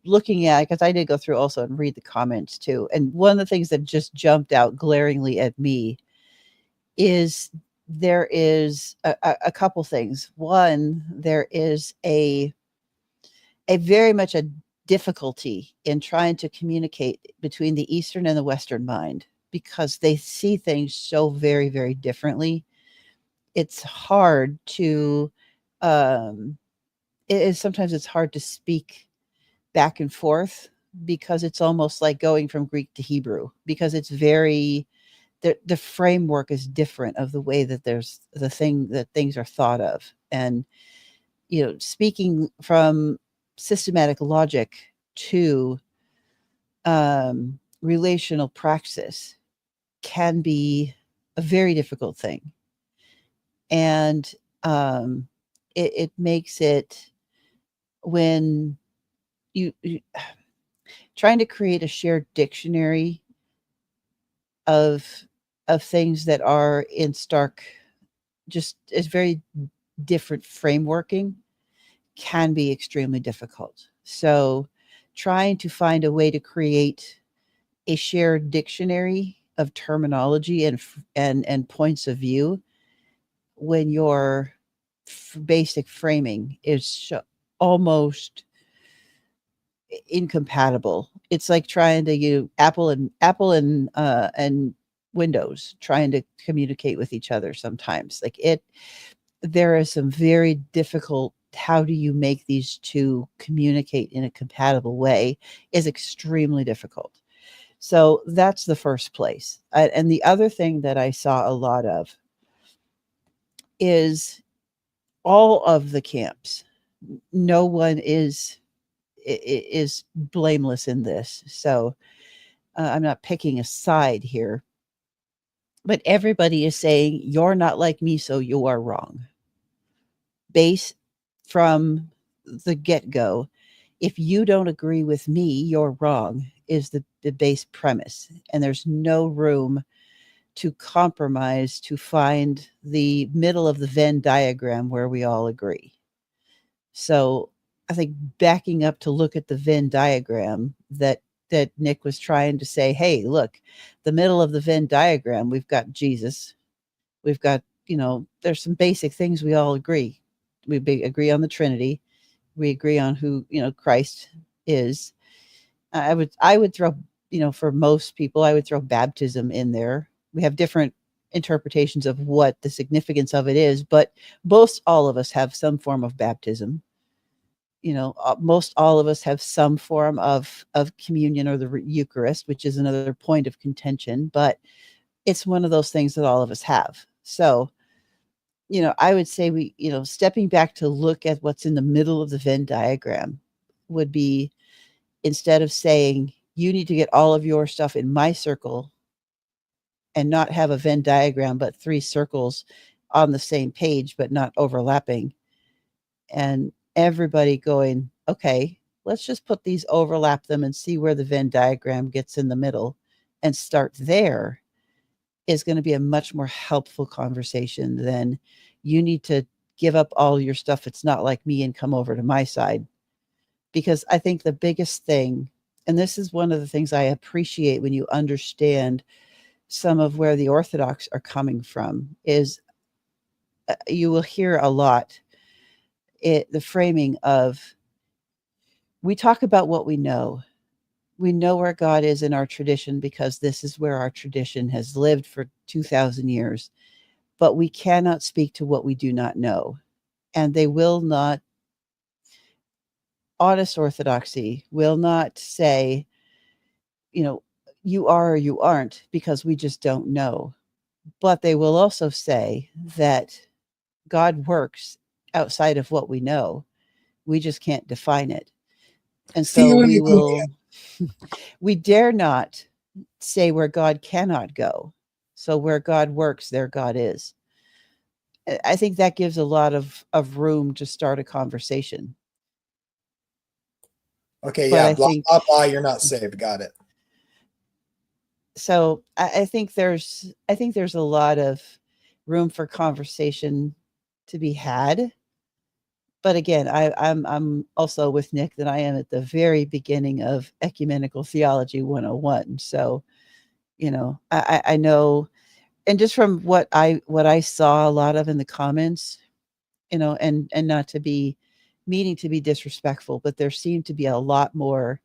looking at, because I did go through also and read the comments too. And one of the things that just jumped out glaringly at me is there is a couple things. One, there is a very much a difficulty in trying to communicate between the Eastern and the Western mind, because they see things so very, very differently. It's hard to, sometimes it's hard to speak back and forth, because it's almost like going from Greek to Hebrew, because it's very, the framework is different of the way that things are thought of. And, speaking from systematic logic to relational praxis can be a very difficult thing. And it makes it, when you trying to create a shared dictionary of things that are in stark, just is very different frameworking, can be extremely difficult. So trying to find a way to create a shared dictionary of terminology and points of view when your basic framing is almost incompatible. It's like trying to Apple and Windows trying to communicate with each other sometimes. Like there is some very difficult, how do you make these two communicate in a compatible way is extremely difficult. So that's the first place. And the other thing that I saw a lot of is all of the camps. No one is blameless in this. So I'm not picking a side here, but everybody is saying, you're not like me, so you are wrong. Base from the get-go, if you don't agree with me, you're wrong, is the base premise. And there's no room to compromise to find the middle of the Venn diagram where we all agree. So I think backing up to look at the Venn diagram that Nick was trying to say, hey, look, the middle of the Venn diagram, we've got Jesus. We've got, there's some basic things we all agree. We agree on the Trinity. We agree on who, Christ is. I would throw, for most people, I would throw baptism in there. We have different interpretations of what the significance of it is, but most all of us have some form of baptism. Most all of us have some form of communion or the Eucharist, which is another point of contention, but it's one of those things that all of us have. So, I would say we, stepping back to look at what's in the middle of the Venn diagram would be, instead of saying you need to get all of your stuff in my circle and not have a Venn diagram, but 3 circles on the same page, but not overlapping, and everybody going, okay, let's just put these, overlap them and see where the Venn diagram gets in the middle and start there, is going to be a much more helpful conversation than you need to give up all your stuff. It's not like me, and come over to my side. Because I think the biggest thing, and this is one of the things I appreciate when you understand some of where the Orthodox are coming from, is you will hear a lot the framing of, we talk about what we know. We know where God is in our tradition because this is where our tradition has lived for 2,000 years. But we cannot speak to what we do not know. And they will not, honest Orthodoxy will not say, you are or you aren't, because we just don't know. But they will also say that God works outside of what we know. We just can't define it. And so we dare not say where God cannot go. So where God works, there God is. I think that gives a lot of room to start a conversation. Okay, but yeah, blah, blah, you're not saved. Got it. So I think there's a lot of room for conversation to be had. But again, I'm also with Nick that I am at the very beginning of Ecumenical Theology 101. So, I know, and just from what I saw a lot of in the comments, and not to be meaning to be disrespectful, but there seemed to be a lot more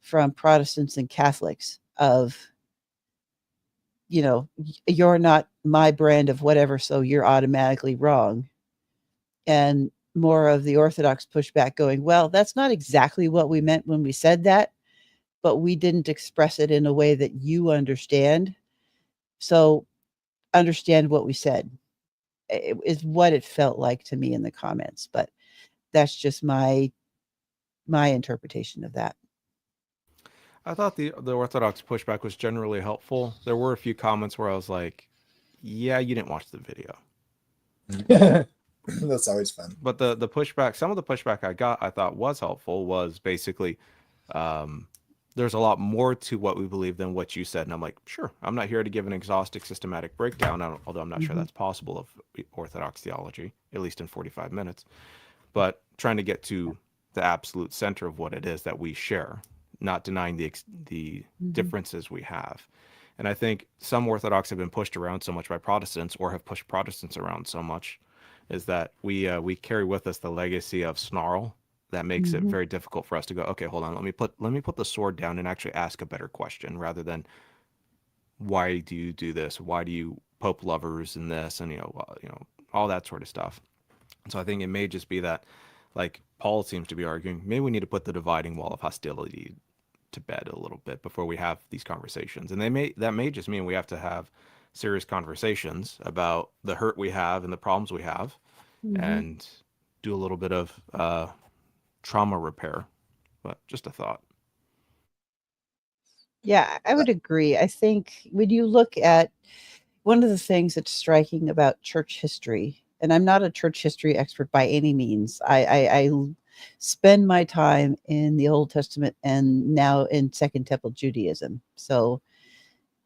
from Protestants and Catholics of, you're not my brand of whatever, so you're automatically wrong. And more of the Orthodox pushback going, well, that's not exactly what we meant when we said that, but we didn't express it in a way that you understand. So understand what we said. It is what it felt like to me in the comments, but that's just my interpretation of that. I thought the Orthodox pushback was generally helpful. There were a few comments where I was like, yeah, you didn't watch the video. That's always fun. But the pushback, some of the pushback I got, I thought was helpful, was basically, there's a lot more to what we believe than what you said. And I'm like, sure, I'm not here to give an exhaustive, systematic breakdown, although I'm not sure that's possible, of Orthodox theology, at least in 45 minutes. But trying to get to the absolute center of what it is that we share, not denying the differences we have. And I think some Orthodox have been pushed around so much by Protestants, or have pushed Protestants around so much, is that we carry with us the legacy of snarl that makes it very difficult for us to go, okay, hold on, let me put the sword down and actually ask a better question, rather than, why do you do this? Why do you Pope lovers and this, and all that sort of stuff. So I think it may just be that, like Paul seems to be arguing, maybe we need to put the dividing wall of hostility to bed a little bit before we have these conversations. And that may just mean we have to have serious conversations about the hurt we have and the problems we have, and do a little bit of trauma repair. But just a thought. Yeah, I would agree. I think when you look at one of the things that's striking about church history, and I'm not a church history expert by any means. I spend my time in the Old Testament and now in Second Temple Judaism. So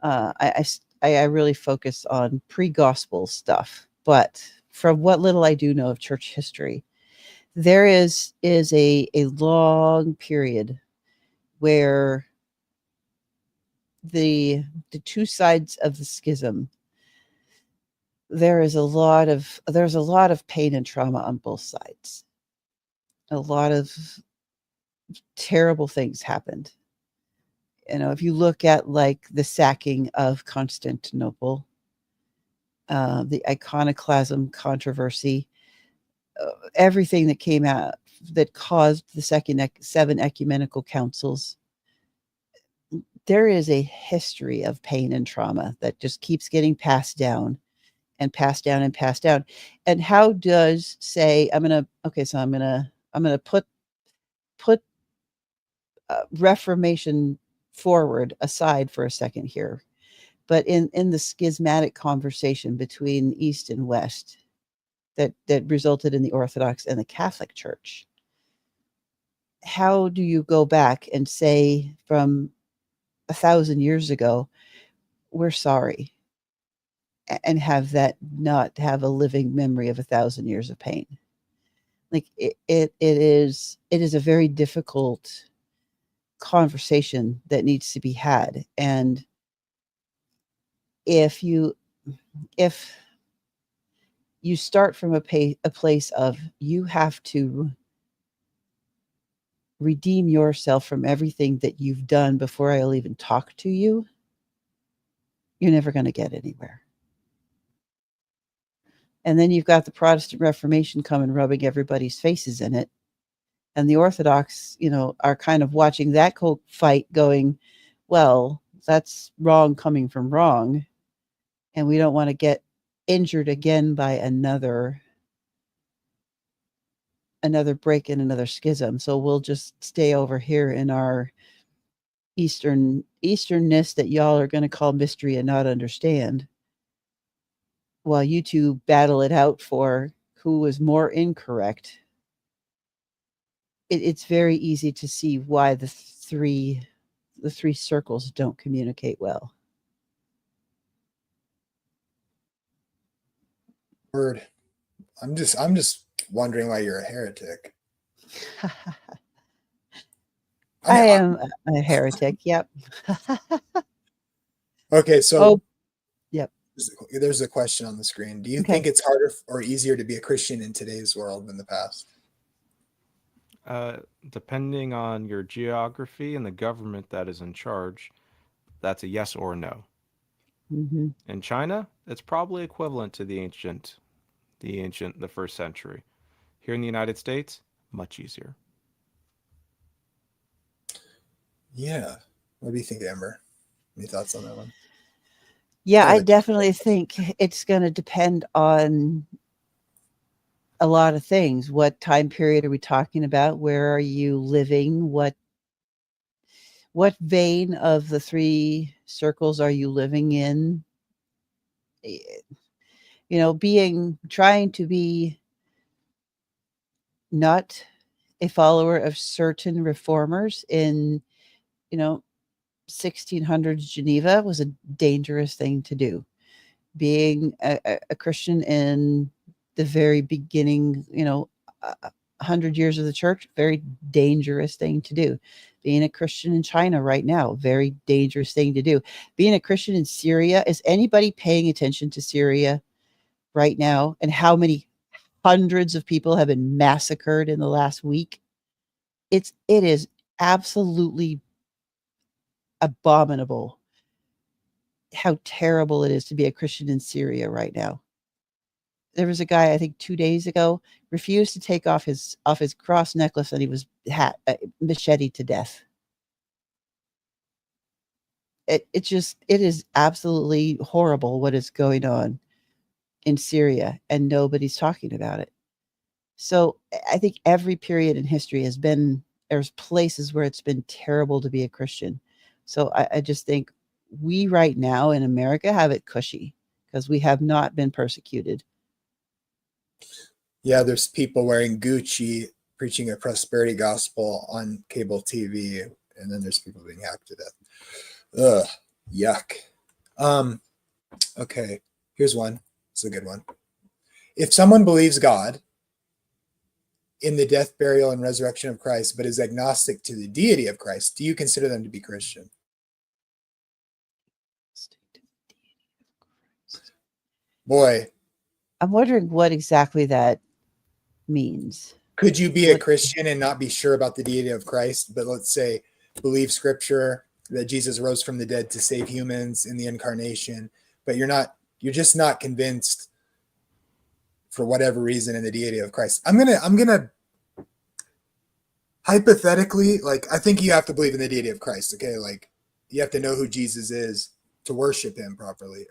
I really focus on pre-gospel stuff. But from what little I do know of church history, there is a long period where the two sides of the schism, there's a lot of pain and trauma on both sides. A lot of terrible things happened. If you look at like the sacking of Constantinople, the iconoclasm controversy, everything that came out that caused the seven ecumenical councils, there is a history of pain and trauma that just keeps getting passed down and passed down and passed down. And how does say, I'm gonna put Reformation forward aside for a second here, but in the schismatic conversation between East and West that resulted in the Orthodox and the Catholic Church, how do you go back and say from 1,000 years ago, we're sorry, and have that not have a living memory of 1,000 years of pain? Like it is a very difficult conversation that needs to be had. And if you start from a place of, you have to redeem yourself from everything that you've done before I'll even talk to you, you're never going to get anywhere. And then you've got the Protestant Reformation coming, rubbing everybody's faces in it. And the Orthodox, are kind of watching that fight going, well, that's wrong coming from wrong. And we don't want to get injured again by another break in, another schism. So we'll just stay over here in our Easternness that y'all are going to call mystery and not understand, while you two battle it out for who was more incorrect. It's very easy to see why the three circles don't communicate well. Word. I'm just wondering why you're a heretic. I am a heretic. Yep. Okay, so yep. There's a question on the screen. Do you think it's harder or easier to be a Christian in today's world than the past? Depending on your geography and the government that is in charge, that's a yes or no. In China, it's probably equivalent to the first century. Here in the United States, much easier. Yeah. What do you think, Amber? Any thoughts on that one? Yeah, I definitely think it's going to depend on a lot of things. What time period are we talking about? Where are you living? What what vein of the three circles are you living in? Trying to be not a follower of certain reformers in, 1600s Geneva was a dangerous thing to do. Being a Christian in the very beginning, 100 years of the church, very dangerous thing to do. Being a Christian in China right now, very dangerous thing to do. Being a Christian in Syria, is anybody paying attention to Syria right now and how many hundreds of people have been massacred in the last week? It is absolutely abominable how terrible it is to be a Christian in Syria right now. There was a guy, I think 2 days ago, refused to take off his cross necklace, and he was macheted to death. It is absolutely horrible what is going on in Syria, and nobody's talking about it. So I think every period in history there's places where it's been terrible to be a Christian. So I just think we right now in America have it cushy because we have not been persecuted. Yeah, there's people wearing Gucci preaching a prosperity gospel on cable TV, and then there's people being hacked to death. Ugh, yuck. Okay, here's one. It's a good one. If someone believes God in the death, burial, and resurrection of Christ, but is agnostic to the deity of Christ, do you consider them to be Christian? Boy, I'm wondering what exactly that means. Could you be a Christian and not be sure about the deity of Christ, but let's say believe scripture that Jesus rose from the dead to save humans in the incarnation, but you're just not convinced for whatever reason in the deity of Christ? I'm gonna hypothetically, like, I think you have to believe in the deity of Christ. Okay, like, you have to know who Jesus is to worship him properly,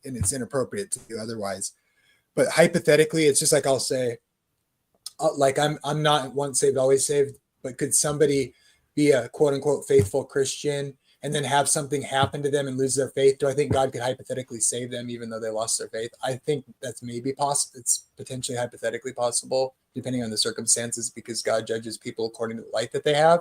and it's inappropriate to do otherwise. But hypothetically, it's just like I'll say, like, I'm not once saved, always saved, but could somebody be a quote unquote faithful Christian and then have something happen to them and lose their faith? Do I think God could hypothetically save them even though they lost their faith? I think that's maybe possible. It's potentially hypothetically possible depending on the circumstances, because God judges people according to the light that they have.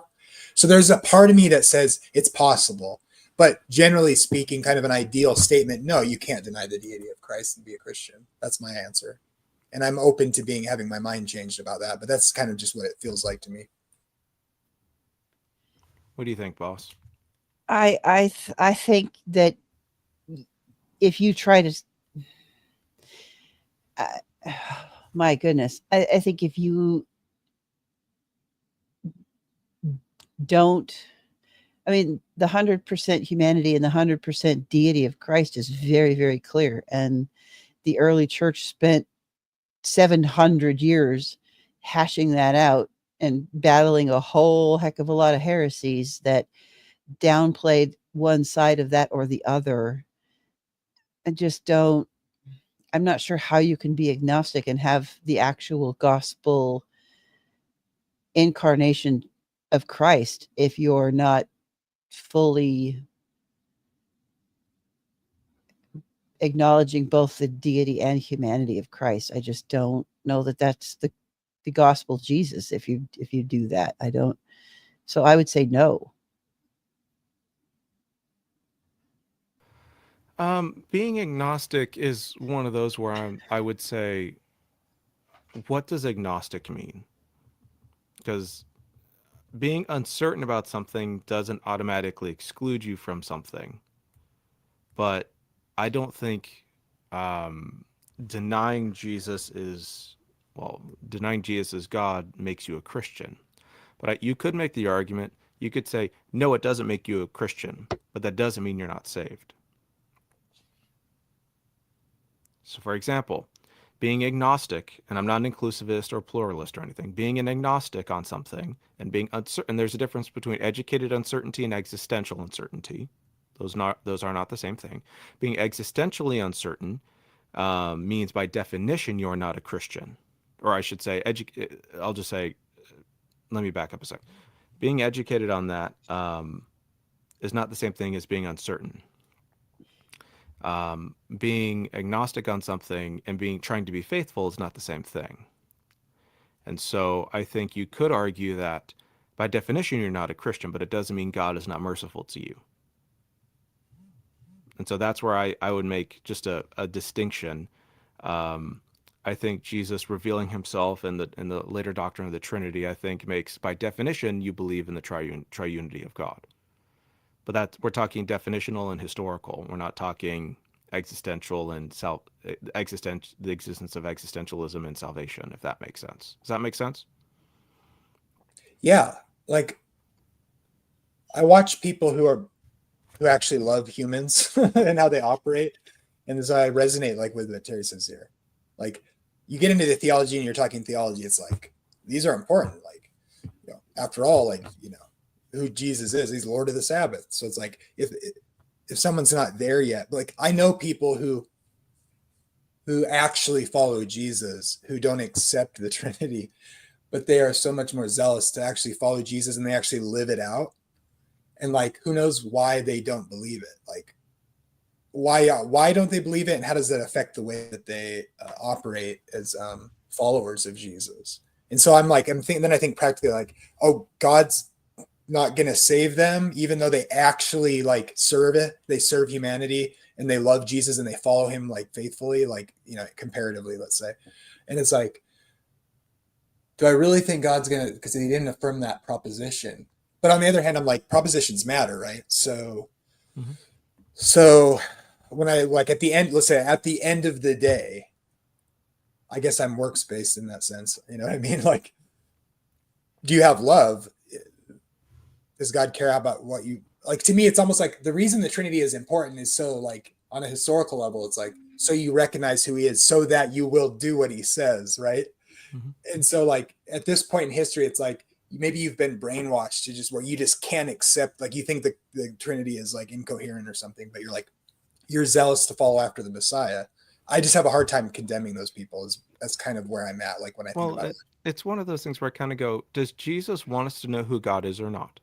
So there's a part of me that says it's possible, but generally speaking, kind of an ideal statement, no, you can't deny the deity of Christ and be a Christian. That's my answer. And I'm open to having my mind changed about that, but that's kind of just what it feels like to me. What do you think, boss? I think that if you try to, my goodness, I think if you don't, I mean, the 100% humanity and the 100% deity of Christ is very, very clear. And the early church spent 700 years hashing that out and battling a whole heck of a lot of heresies that downplayed one side of that or the other. I'm not sure how you can be agnostic and have the actual gospel incarnation of Christ if you're not fully acknowledging both the deity and humanity of Christ. I just don't know that that's the gospel Jesus. If you do that, I don't. So I would say no. Being agnostic is one of those where I would say, what does agnostic mean? Because being uncertain about something doesn't automatically exclude you from something. But I don't think denying Jesus is God makes you a Christian. But you could make the argument, you could say, no, it doesn't make you a Christian, but that doesn't mean you're not saved. So, for example, being agnostic, and I'm not an inclusivist or pluralist or anything, being an agnostic on something and being uncertain, there's a difference between educated uncertainty and existential uncertainty. Those are not the same thing. Being existentially uncertain means by definition you're not a Christian. Or I should say, I'll just say, let me back up a second. Being educated on that is not the same thing as being uncertain. Being agnostic on something and trying to be faithful is not the same thing. And so I think you could argue that by definition you're not a Christian, but it doesn't mean God is not merciful to you. And so that's where I would make just a distinction. I think Jesus revealing himself in the later doctrine of the Trinity, I think makes, by definition, you believe in the triunity of God. But we're talking definitional and historical. We're not talking existential and the existence of existentialism and salvation, if that makes sense. Does that make sense? Yeah. Like, I watch people who actually love humans and how they operate. And as I resonate like with what Terry says here, like you get into the theology and you're talking theology, it's like, these are important. Like, you know, after all, like, you know, who Jesus is, he's Lord of the Sabbath. So it's like, if someone's not there yet, like I know people who actually follow Jesus, who don't accept the Trinity, but they are so much more zealous to actually follow Jesus and they actually live it out. And like, who knows why they don't believe it? Like, why don't they believe it? And how does that affect the way that they operate as followers of Jesus? And so I think practically like, oh, God's not going to save them, even though they actually like they serve humanity and they love Jesus and they follow him like faithfully, like, you know, comparatively, let's say. And it's like, do I really think God's going to, because he didn't affirm that proposition. But on the other hand, I'm like, propositions matter, right? So, so when I like at the end, let's say at the end of the day, I guess I'm works-based in that sense. You know what I mean? Like, do you have love? Does God care about what you like? To me, it's almost like the reason the Trinity is important is so like on a historical level, it's like, so you recognize who he is so that you will do what he says, right? Mm-hmm. And so like at this point in history, it's like, maybe you've been brainwashed to just where you just can't accept, like you think the Trinity is like incoherent or something, but you're zealous to follow after the Messiah. I just have a hard time condemning those people. That's kind of where I'm at. Like when I think about it. It's one of those things where I kind of go, does Jesus want us to know who God is or not?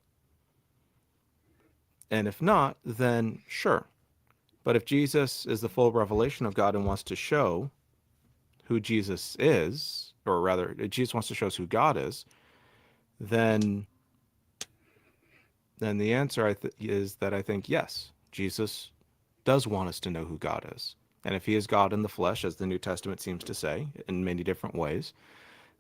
And if not, then sure. But if Jesus is the full revelation of God and wants to show who Jesus is, or rather, Jesus wants to show us who God is, then the answer is that I think, yes, Jesus does want us to know who God is. And if he is God in the flesh, as the New Testament seems to say in many different ways,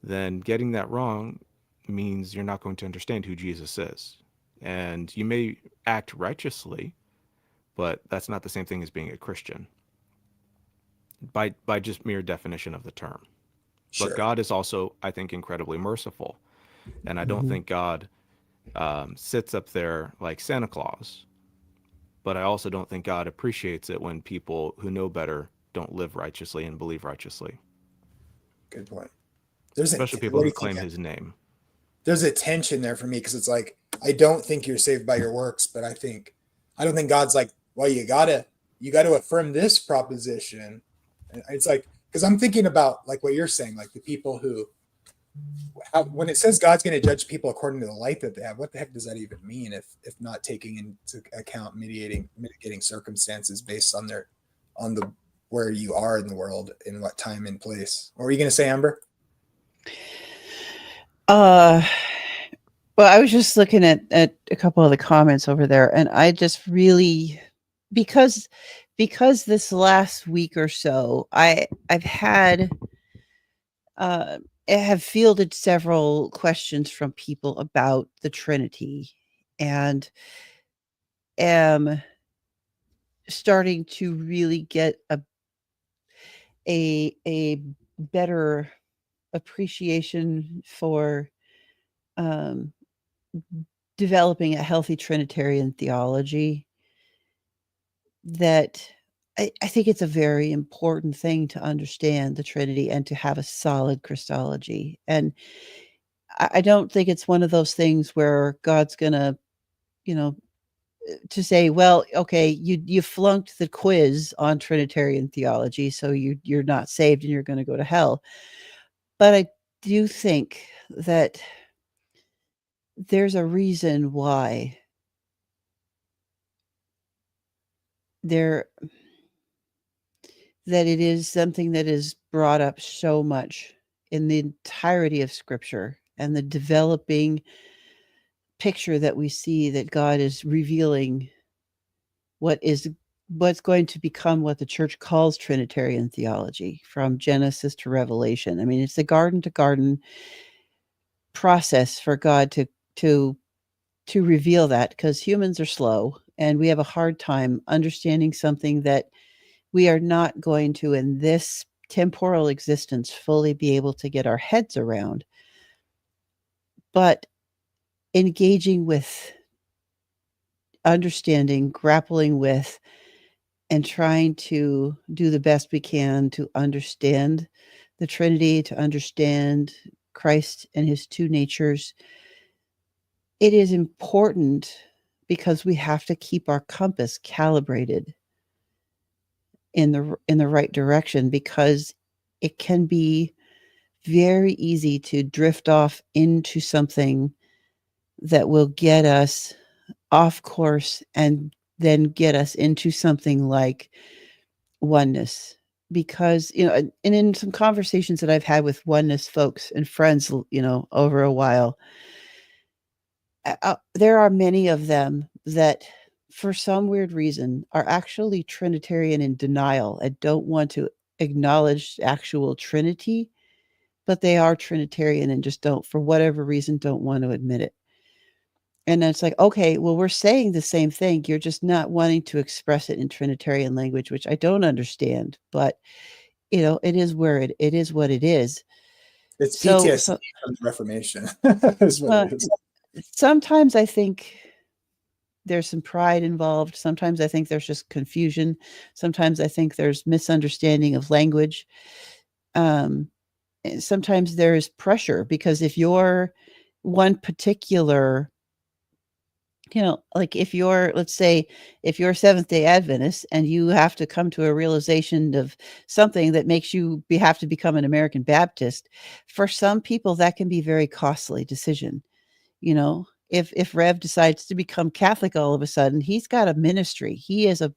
then getting that wrong means you're not going to understand who Jesus is. And you may act righteously, but that's not the same thing as being a Christian by just mere definition of the term. Sure. But God is also, I think, incredibly merciful. And I don't think God sits up there like Santa Claus. But I also don't think God appreciates it when people who know better don't live righteously and believe righteously. Good point. Especially people who claim his name. There's a tension there for me because it's like, I don't think you're saved by your works, but I don't think God's like, well, you gotta affirm this proposition. And it's like, because I'm thinking about like what you're saying, like the people who, when it says God's going to judge people according to the light that they have, what the heck does that even mean if not taking into account mitigating circumstances based on where you are in the world, in what time and place? What were you going to say, Amber? Well, I was just looking at a couple of the comments over there, and I just really, because this last week or so, I have fielded several questions from people about the Trinity, and am starting to really get a better appreciation for developing a healthy Trinitarian theology. That I think it's a very important thing to understand the Trinity and to have a solid Christology. And I don't think it's one of those things where God's gonna, to say, well, okay, you flunked the quiz on Trinitarian theology, so you're not saved and you're going to go to hell. But I do think that there's a reason why that it is something that is brought up so much in the entirety of Scripture, and the developing picture that we see that God is revealing what's going to become what the church calls Trinitarian theology from Genesis to Revelation. I mean, it's a garden to garden process for God to reveal that, because humans are slow and we have a hard time understanding something that we are not going to, in this temporal existence, fully be able to get our heads around. But engaging with, understanding, grappling with, and trying to do the best we can to understand the Trinity, to understand Christ and his two natures, it is important because we have to keep our compass calibrated in the right direction, because it can be very easy to drift off into something that will get us off course and then get us into something like oneness. Because, and in some conversations that I've had with oneness folks and friends, over a while, there are many of them that, for some weird reason, are actually Trinitarian in denial and don't want to acknowledge actual Trinity, but they are Trinitarian and just don't, for whatever reason, don't want to admit it. And then it's like, okay, well, we're saying the same thing. You're just not wanting to express it in Trinitarian language, which I don't understand, but it is it is what it is. It's PTSD from the Reformation. Is what it is. Sometimes I think there's some pride involved. Sometimes I think there's just confusion. Sometimes I think there's misunderstanding of language. Sometimes there's pressure, because if you're one particular, like if you're, let's say, if you're Seventh-day Adventist and you have to come to a realization of something that makes you have to become an American Baptist, for some people that can be a very costly decision. If Rev decides to become Catholic all of a sudden, he's got a ministry. He's an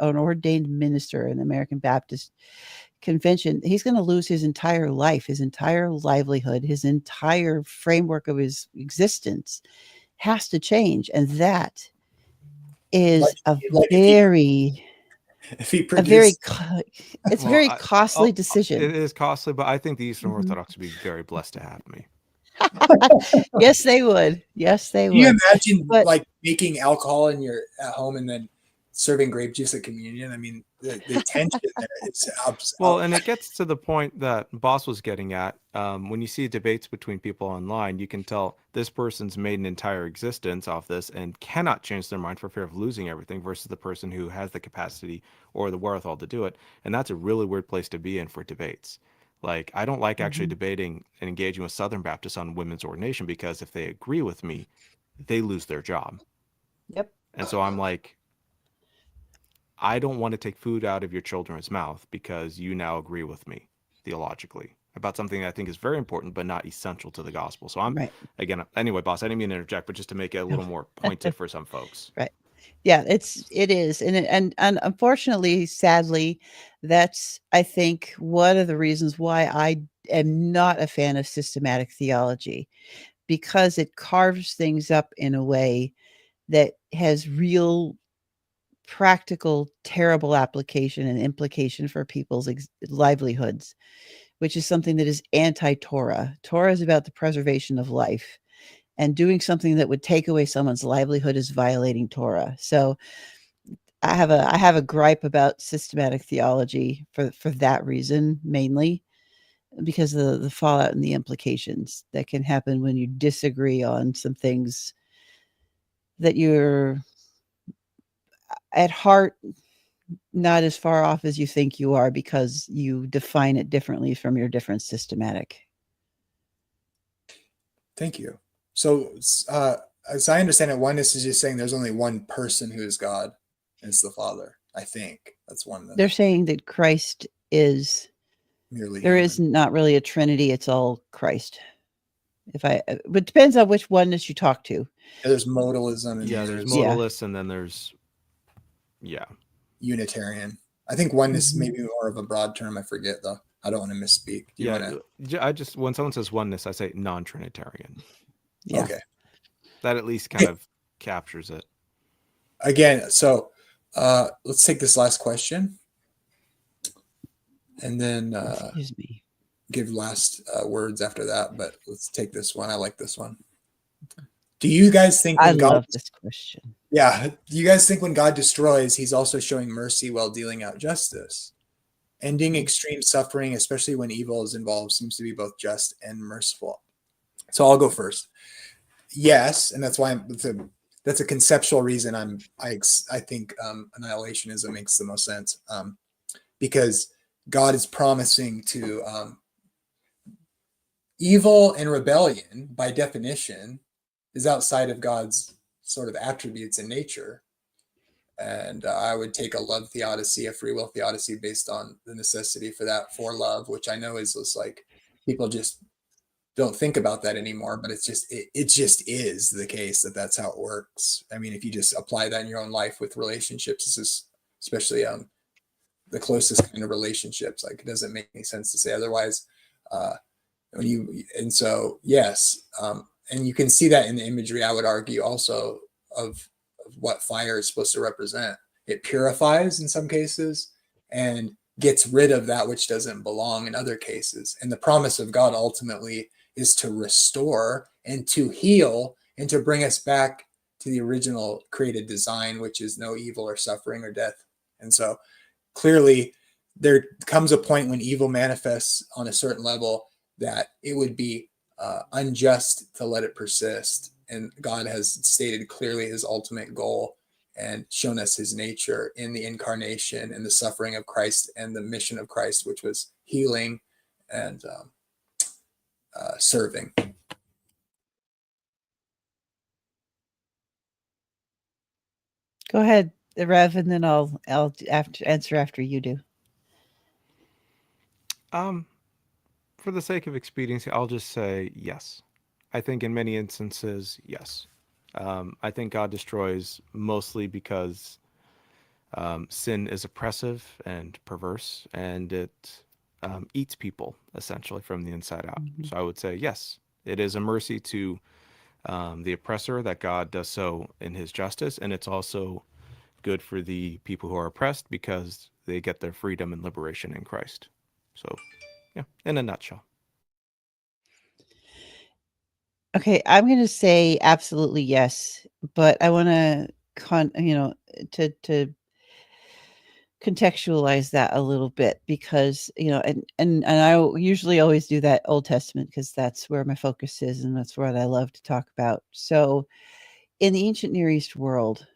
ordained minister in the American Baptist Convention. He's going to lose his entire life, his entire livelihood, his entire framework of his existence has to change. And that is it's very costly decision. It is costly, but I think the Eastern Orthodox would be very blessed to have me. Yes, they would. Yes, they would. Can you imagine like making alcohol at home and then serving grape juice at communion? I mean, the tension there, it's well, and it gets to the point that Boss was getting at. When you see debates between people online, you can tell this person's made an entire existence off this and cannot change their mind for fear of losing everything, versus the person who has the capacity or the wherewithal to do it. And that's a really weird place to be in for debates. Like, I don't like actually debating and engaging with Southern Baptists on women's ordination, because if they agree with me, they lose their job. Yep. And so I'm like, I don't want to take food out of your children's mouth because you now agree with me theologically about something that I think is very important, but not essential to the gospel. So I'm again, anyway, Boss, I didn't mean to interject, but just to make it a little more pointed for some folks. Right. Yeah, it is. And unfortunately, sadly, that's, I think, one of the reasons why I am not a fan of systematic theology, because it carves things up in a way that has real practical, terrible application and implication for people's livelihoods, which is something that is anti-Torah. Torah is about the preservation of life, and doing something that would take away someone's livelihood is violating Torah. So I have a gripe about systematic theology for that reason, mainly because of the fallout and the implications that can happen when you disagree on some things that you're at heart not as far off as you think you are, because you define it differently from your different systematic. Thank you. So as I understand it, oneness is just saying there's only one person who is God, and it's the Father. I think that's one. They're saying that Christ is merely there human. Is not really a Trinity. It's all Christ. But it depends on which oneness you talk to. Yeah, there's modalism. And there's modalists, and then there's Unitarian. I think oneness may Mhm. be more of a broad term. I forget though. I don't want to misspeak. Do you Yeah, want I just when someone says oneness, I say non-Trinitarian. to? Yeah. Okay. That at least kind of captures it. Again, so let's take this last question, and then Excuse me. give last words after that. But let's take this one. I like this one. Do you guys think I when God love this question. Yeah. Do you guys think when God destroys, he's also showing mercy while dealing out justice? Ending extreme suffering, especially when evil is involved, seems to be both just and merciful. So I'll go first. Yes, and that's why that's a conceptual reason I think annihilationism makes the most sense, because God is promising to evil and rebellion by definition is outside of God's sort of attributes and nature. And I would take a love theodicy, a free will theodicy based on the necessity for that for love, which I know is just like people just don't think about that anymore, but it just is the case that that's how it works. I mean, if you just apply that in your own life with relationships, it's just, especially the closest kind of relationships, like it doesn't make any sense to say otherwise. And so yes, and you can see that in the imagery, I would argue also of what fire is supposed to represent. It purifies in some cases and gets rid of that which doesn't belong in other cases. And the promise of God ultimately is to restore and to heal and to bring us back to the original created design, which is no evil or suffering or death. And so clearly there comes a point when evil manifests on a certain level that it would be unjust to let it persist. And God has stated clearly his ultimate goal and shown us his nature in the incarnation and the suffering of Christ and the mission of Christ, which was healing and serving. Go ahead, Rev, and then I'll answer after you do. For the sake of expediency, I'll just say yes. I think in many instances, yes. I think God destroys mostly because sin is oppressive and perverse, and it eats people essentially from the inside out. Mhm. So I would say yes. It is a mercy to the oppressor that God does so in his justice, and it's also good for the people who are oppressed because they get their freedom and liberation in Christ. So, yeah, in a nutshell. Okay, I'm going to say absolutely yes, but I want to to contextualize that a little bit because and I usually always do that Old Testament because that's where my focus is and that's what I love to talk about. So in the ancient Near East world,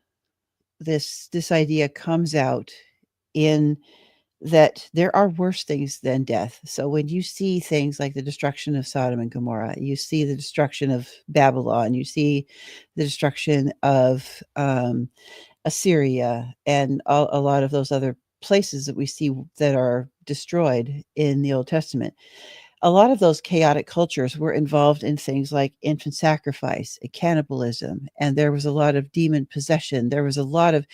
this idea comes out in that there are worse things than death. So when you see things like the destruction of Sodom and Gomorrah, you see the destruction of Babylon, you see the destruction of Assyria, and a lot of those other places that we see that are destroyed in the Old Testament. A lot of those chaotic cultures were involved in things like infant sacrifice, cannibalism, and there was a lot of demon possession. There was a lot of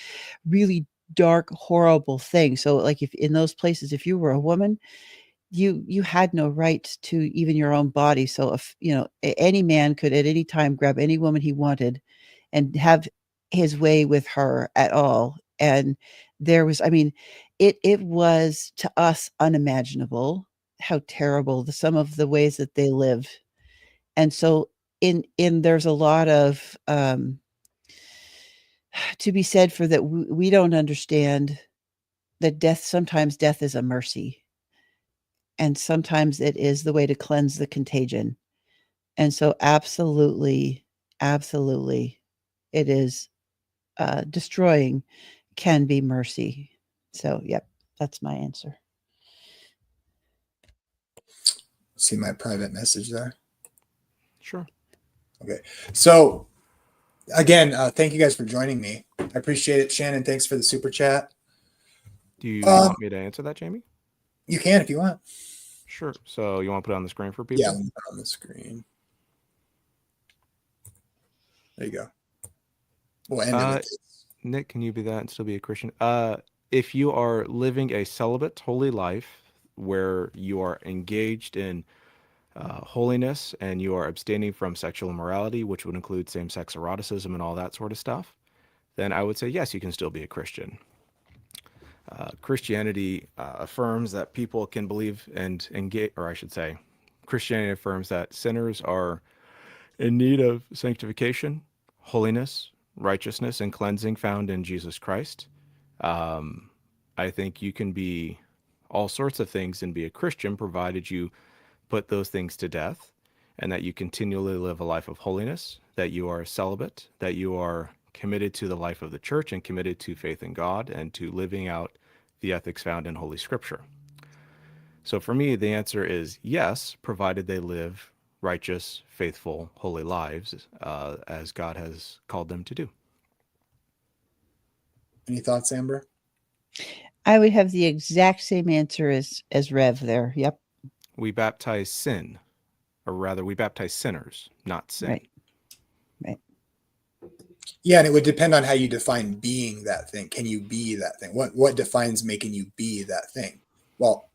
really dark, horrible things. So, like if in those places, if you were a woman, you had no right to even your own body. So if any man could at any time grab any woman he wanted and have his way with her at all. And there was, I mean, it was to us unimaginable how terrible some of the ways that they lived. And so in there's a lot of to be said for that. We don't understand that sometimes death is a mercy, and sometimes it is the way to cleanse the contagion. And so absolutely, absolutely, it is destroying can be mercy. So yep, that's my answer. See my private message there? Sure. Okay. So again, thank you guys for joining me. I appreciate it. Shannon, thanks for the super chat. Do you want me to answer that, Jamie? You can if you want. Sure. So you want to put it on the screen for people? Yeah, let me put it on the screen. There you go. We'll end it with this. Nick, can you be that and still be a Christian? if you are living a celibate, holy life where you are engaged in holiness and you are abstaining from sexual immorality, which would include same-sex eroticism and all that sort of stuff, then I would say, yes, you can still be a Christian. Christianity affirms that people can believe and engage, or I should say, Christianity affirms that sinners are in need of sanctification, holiness, righteousness, and cleansing found in Jesus Christ. I think you can be all sorts of things and be a Christian, provided you put those things to death and that you continually live a life of holiness, that you are celibate, that you are committed to the life of the church and committed to faith in God and to living out the ethics found in Holy Scripture. So for me, the answer is yes, provided they live righteous, faithful, holy lives as God has called them to do. Any thoughts, Amber? I would have the exact same answer as Rev there. Yep. We baptize sin, or rather, we baptize sinners, not sin. Right. Right. Yeah, and it would depend on how you define being that thing. Can you be that thing? What defines making you be that thing? Well,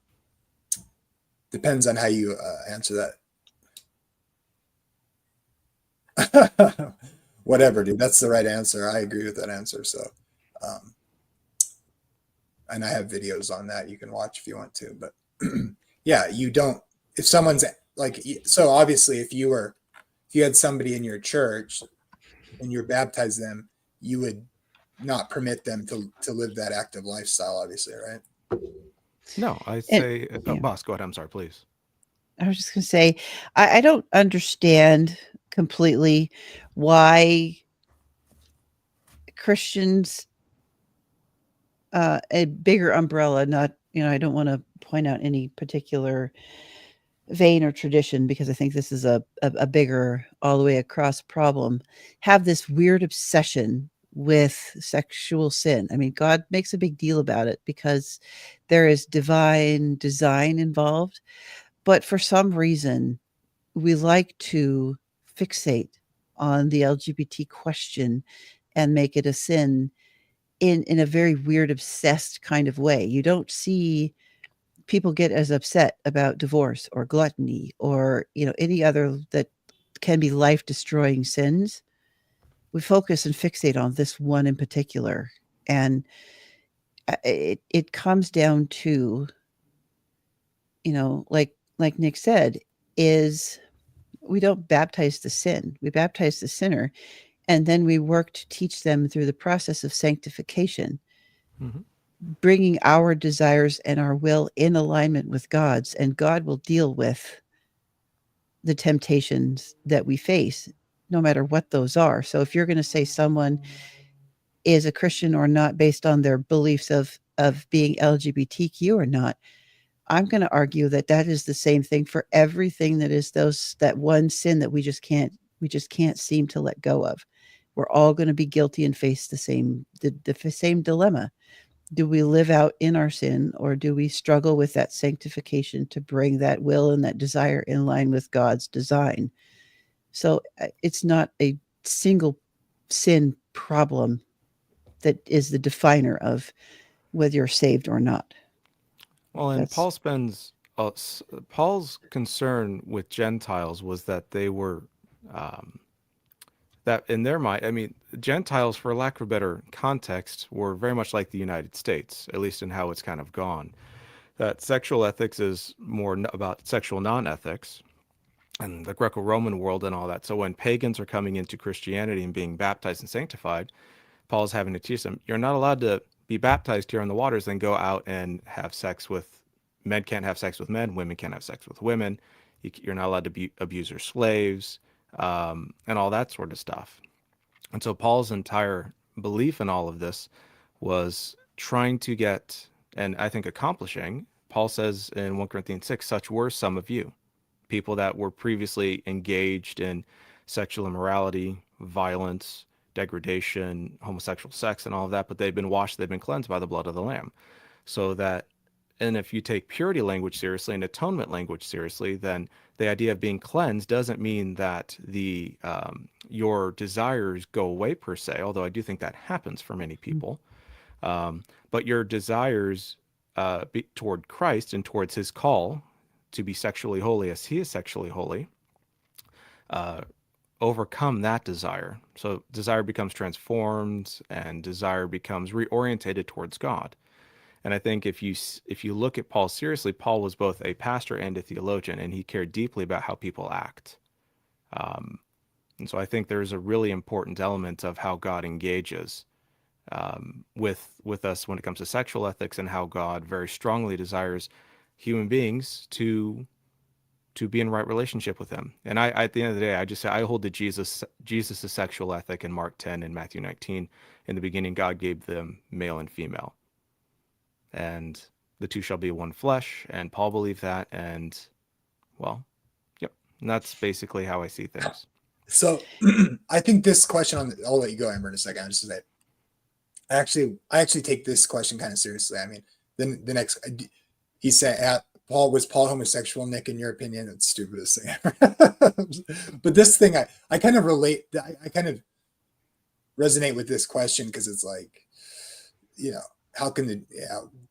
depends on how you answer that. Whatever, dude. That's the right answer. I agree with that answer. So, and I have videos on that you can watch if you want to. But yeah, you don't. If someone's like, so obviously, if you had somebody in your church and you baptize them, you would not permit them to live that active lifestyle, obviously, right? No, I say, yeah. boss, go ahead. I'm sorry, please. I was just going to say, I don't understand completely why Christians, a bigger umbrella, not, I don't want to point out any particular vein or tradition, because I think this is a bigger all the way across problem, have this weird obsession with sexual sin. I mean, God makes a big deal about it because there is divine design involved. But for some reason, we like to fixate on the LGBT question and make it a sin in a very weird, obsessed kind of way. You don't see people get as upset about divorce or gluttony or, any other that can be life-destroying sins. We focus and fixate on this one in particular. And it comes down to, like Nick said, is we don't baptize the sin. We baptize the sinner, and then we work to teach them through the process of sanctification, bringing our desires and our will in alignment with God's, and God will deal with the temptations that we face, no matter what those are. So if you're going to say someone is a Christian or not based on their beliefs of being LGBTQ or not, I'm going to argue that is the same thing for everything that is that one sin that we just can't seem to let go of. We're all going to be guilty and face the same dilemma. Do we live out in our sin, or do we struggle with that sanctification to bring that will and that desire in line with God's design? So it's not a single sin problem that is the definer of whether you're saved or not. Well, and Paul's concern with Gentiles was that they were, that in their mind, I mean, Gentiles, for lack of a better context, were very much like the United States, at least in how it's kind of gone. That sexual ethics is more about sexual non-ethics and the Greco-Roman world and all that. So when pagans are coming into Christianity and being baptized and sanctified, Paul's having to teach them, you're not allowed to be baptized here in the waters, then go out and have sex with, men can't have sex with men, women can't have sex with women, you're not allowed to abuse your slaves, and all that sort of stuff. And so Paul's entire belief in all of this was trying to get, and I think accomplishing, Paul says in 1 Corinthians 6, such were some of you, people that were previously engaged in sexual immorality, violence, degradation, homosexual sex, and all of that, but they've been washed, they've been cleansed by the blood of the Lamb. So that, and if you take purity language seriously and atonement language seriously, then the idea of being cleansed doesn't mean that your desires go away per se, although I do think that happens for many people. But your desires toward Christ and towards his call to be sexually holy as he is sexually holy overcome that desire. So desire becomes transformed and desire becomes reorientated towards God. And I think if you look at Paul seriously, Paul was both a pastor and a theologian, and he cared deeply about how people act. And so I think there's a really important element of how God engages with us when it comes to sexual ethics, and how God very strongly desires human beings to be in right relationship with him. And I, at the end of the day, I just say I hold to Jesus' sexual ethic in Mark 10 and Matthew 19. In the beginning, God gave them male and female, and the two shall be one flesh. And Paul believed that. And well, yep. And that's basically how I see things. So I think this question I'll let you go, Amber, in a second. I just say, I actually take this question kind of seriously. I mean, then the next, he said, was Paul homosexual, Nick, in your opinion? That's stupidest thing ever. But this thing, I kind of relate, I kind of resonate with this question, because it's like, how can they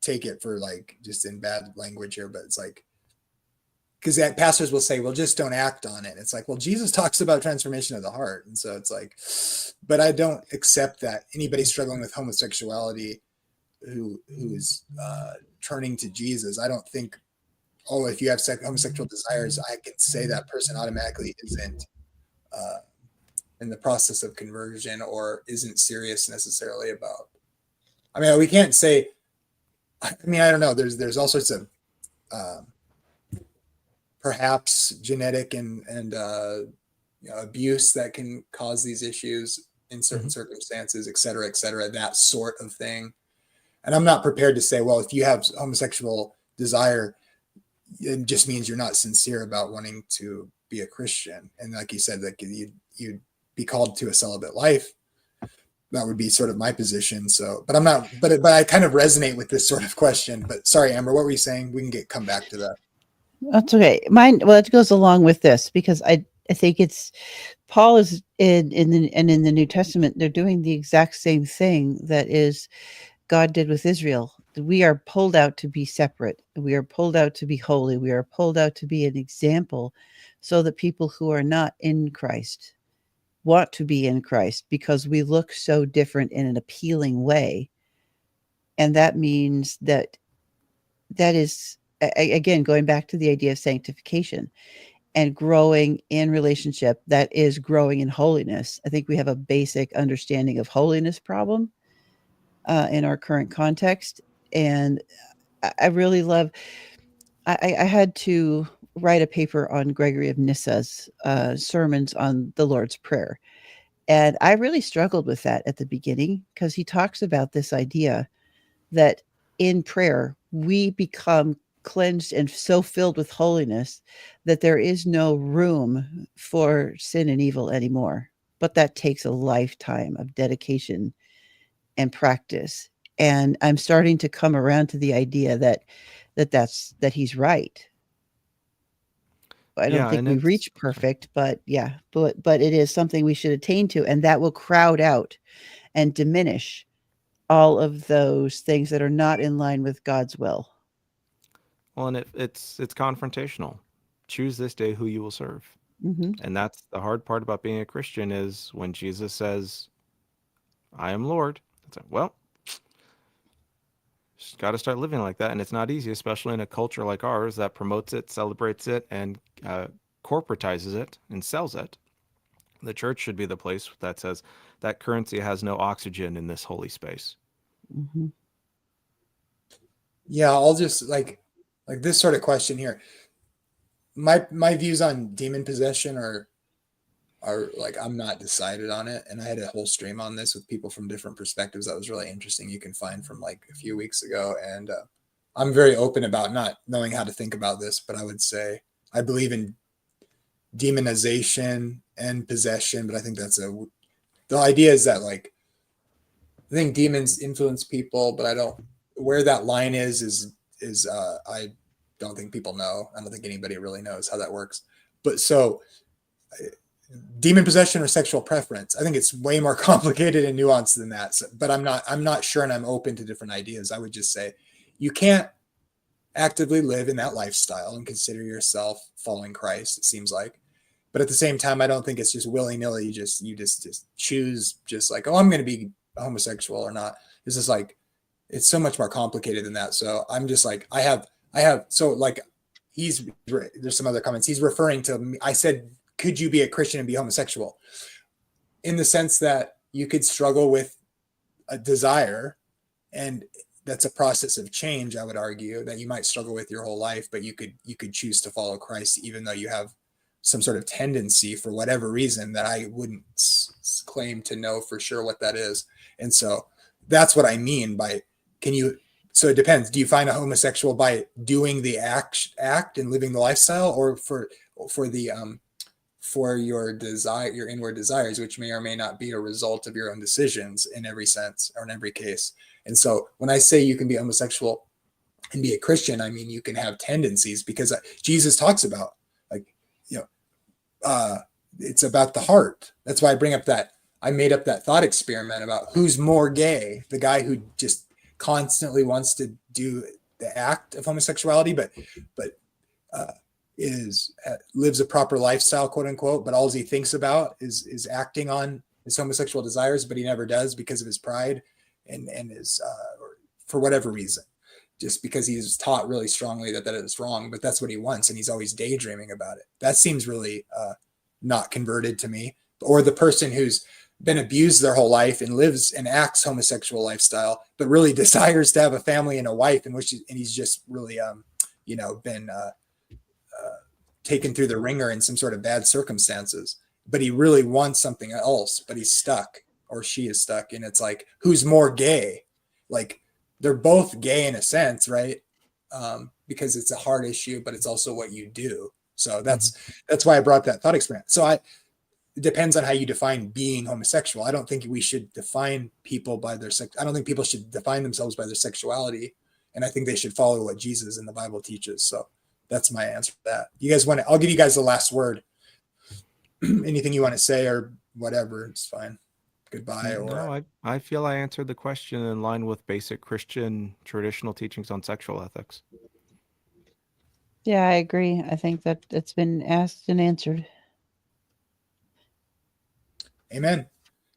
take it for like just in bad language here, but it's like, because pastors will say, well, just don't act on it. It's like, well, Jesus talks about transformation of the heart. And so it's like, but I don't accept that anybody struggling with homosexuality who is turning to Jesus, I don't think, oh, if you have homosexual desires, I can say that person automatically isn't in the process of conversion or isn't serious necessarily about. I mean, we can't say. I mean, I don't know. There's all sorts of perhaps genetic and abuse that can cause these issues in certain circumstances, et cetera, that sort of thing. And I'm not prepared to say, well, if you have homosexual desire, it just means you're not sincere about wanting to be a Christian. And like you said, like you'd be called to a celibate life. That would be sort of my position. So, but I'm not, but I kind of resonate with this sort of question. But sorry, Amber, what were you saying? We can come back to that. That's okay. Well, it goes along with this, because I think it's Paul is in the New Testament, they're doing the exact same thing that is God did with Israel. We are pulled out to be separate. We are pulled out to be holy. We are pulled out to be an example, so that people who are not in Christ want to be in Christ, because we look so different in an appealing way. And that means that is, again, going back to the idea of sanctification and growing in relationship, that is growing in holiness. I think we have a basic understanding of holiness problem in our current context. And I really love, I had to write a paper on Gregory of Nyssa's sermons on the Lord's Prayer. And I really struggled with that at the beginning, because he talks about this idea that in prayer, we become cleansed and so filled with holiness that there is no room for sin and evil anymore. But that takes a lifetime of dedication and practice. And I'm starting to come around to the idea that he's right. I don't think we reach perfect, but but it is something we should attain to, and that will crowd out and diminish all of those things that are not in line with God's will. Well, and it's confrontational. Choose this day who you will serve. And that's the hard part about being a Christian, is when Jesus says, I am Lord. It's like, well, just got to start living like that. And it's not easy, especially in a culture like ours that promotes it, celebrates it, and corporatizes it and sells it. The church should be the place that says that currency has no oxygen in this holy space. Yeah, I'll just like this sort of question here. My views on demon possession are like, I'm not decided on it. And I had a whole stream on this with people from different perspectives that was really interesting. You can find from like a few weeks ago. And I'm very open about not knowing how to think about this, but I would say I believe in demonization and possession, but I think the idea is that, like, I think demons influence people, but I don't, where that line is I don't think people know. I don't think anybody really knows how that works. But so demon possession or sexual preference. I think it's way more complicated and nuanced than that. So, but I'm not sure, and I'm open to different ideas. I would just say you can't actively live in that lifestyle and consider yourself following Christ, it seems like. But at the same time, I don't think it's just willy-nilly. You just choose just like, oh, I'm going to be homosexual or not. It's just like, it's so much more complicated than that. So I'm just like, I have, so like there's some other comments. He's referring to me. I said, could you be a Christian and be homosexual? In the sense that you could struggle with a desire, and that's a process of change. I would argue that you might struggle with your whole life, but you could choose to follow Christ, even though you have some sort of tendency for whatever reason that I wouldn't claim to know for sure what that is. And so that's what I mean by, so it depends. Do you find a homosexual by doing the act and living the lifestyle, or for your desire, your inward desires, which may or may not be a result of your own decisions in every sense or in every case. And so when I say you can be homosexual and be a Christian, I mean, you can have tendencies, because Jesus talks about, like, it's about the heart. That's why I made up that thought experiment about who's more gay, the guy who just constantly wants to do the act of homosexuality, but lives a proper lifestyle, quote unquote, but all he thinks about is acting on his homosexual desires, but he never does because of his pride and his for whatever reason, just because he's taught really strongly that is wrong, but that's what he wants, and he's always daydreaming about it. That seems really not converted to me. Or the person who's been abused their whole life and lives and acts homosexual lifestyle, but really desires to have a family and a wife, and he's just really been taken through the ringer in some sort of bad circumstances, but he really wants something else, but he's stuck, or she is stuck. And it's like, who's more gay? Like, they're both gay in a sense, right? Because it's a hard issue, but it's also what you do. So that's why I brought that thought experiment. So it depends on how you define being homosexual. I don't think we should define people by their sex. I don't think people should define themselves by their sexuality. And I think they should follow what Jesus in the Bible teaches. So that's my answer to that. You guys I'll give you guys the last word. Anything you want to say or whatever, it's fine. Goodbye. No, I feel I answered the question in line with basic Christian traditional teachings on sexual ethics. Yeah, I agree. I think that it's been asked and answered. Amen.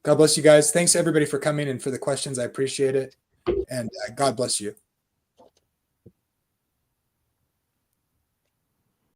God bless you guys. Thanks everybody for coming and for the questions. I appreciate it. And God bless you.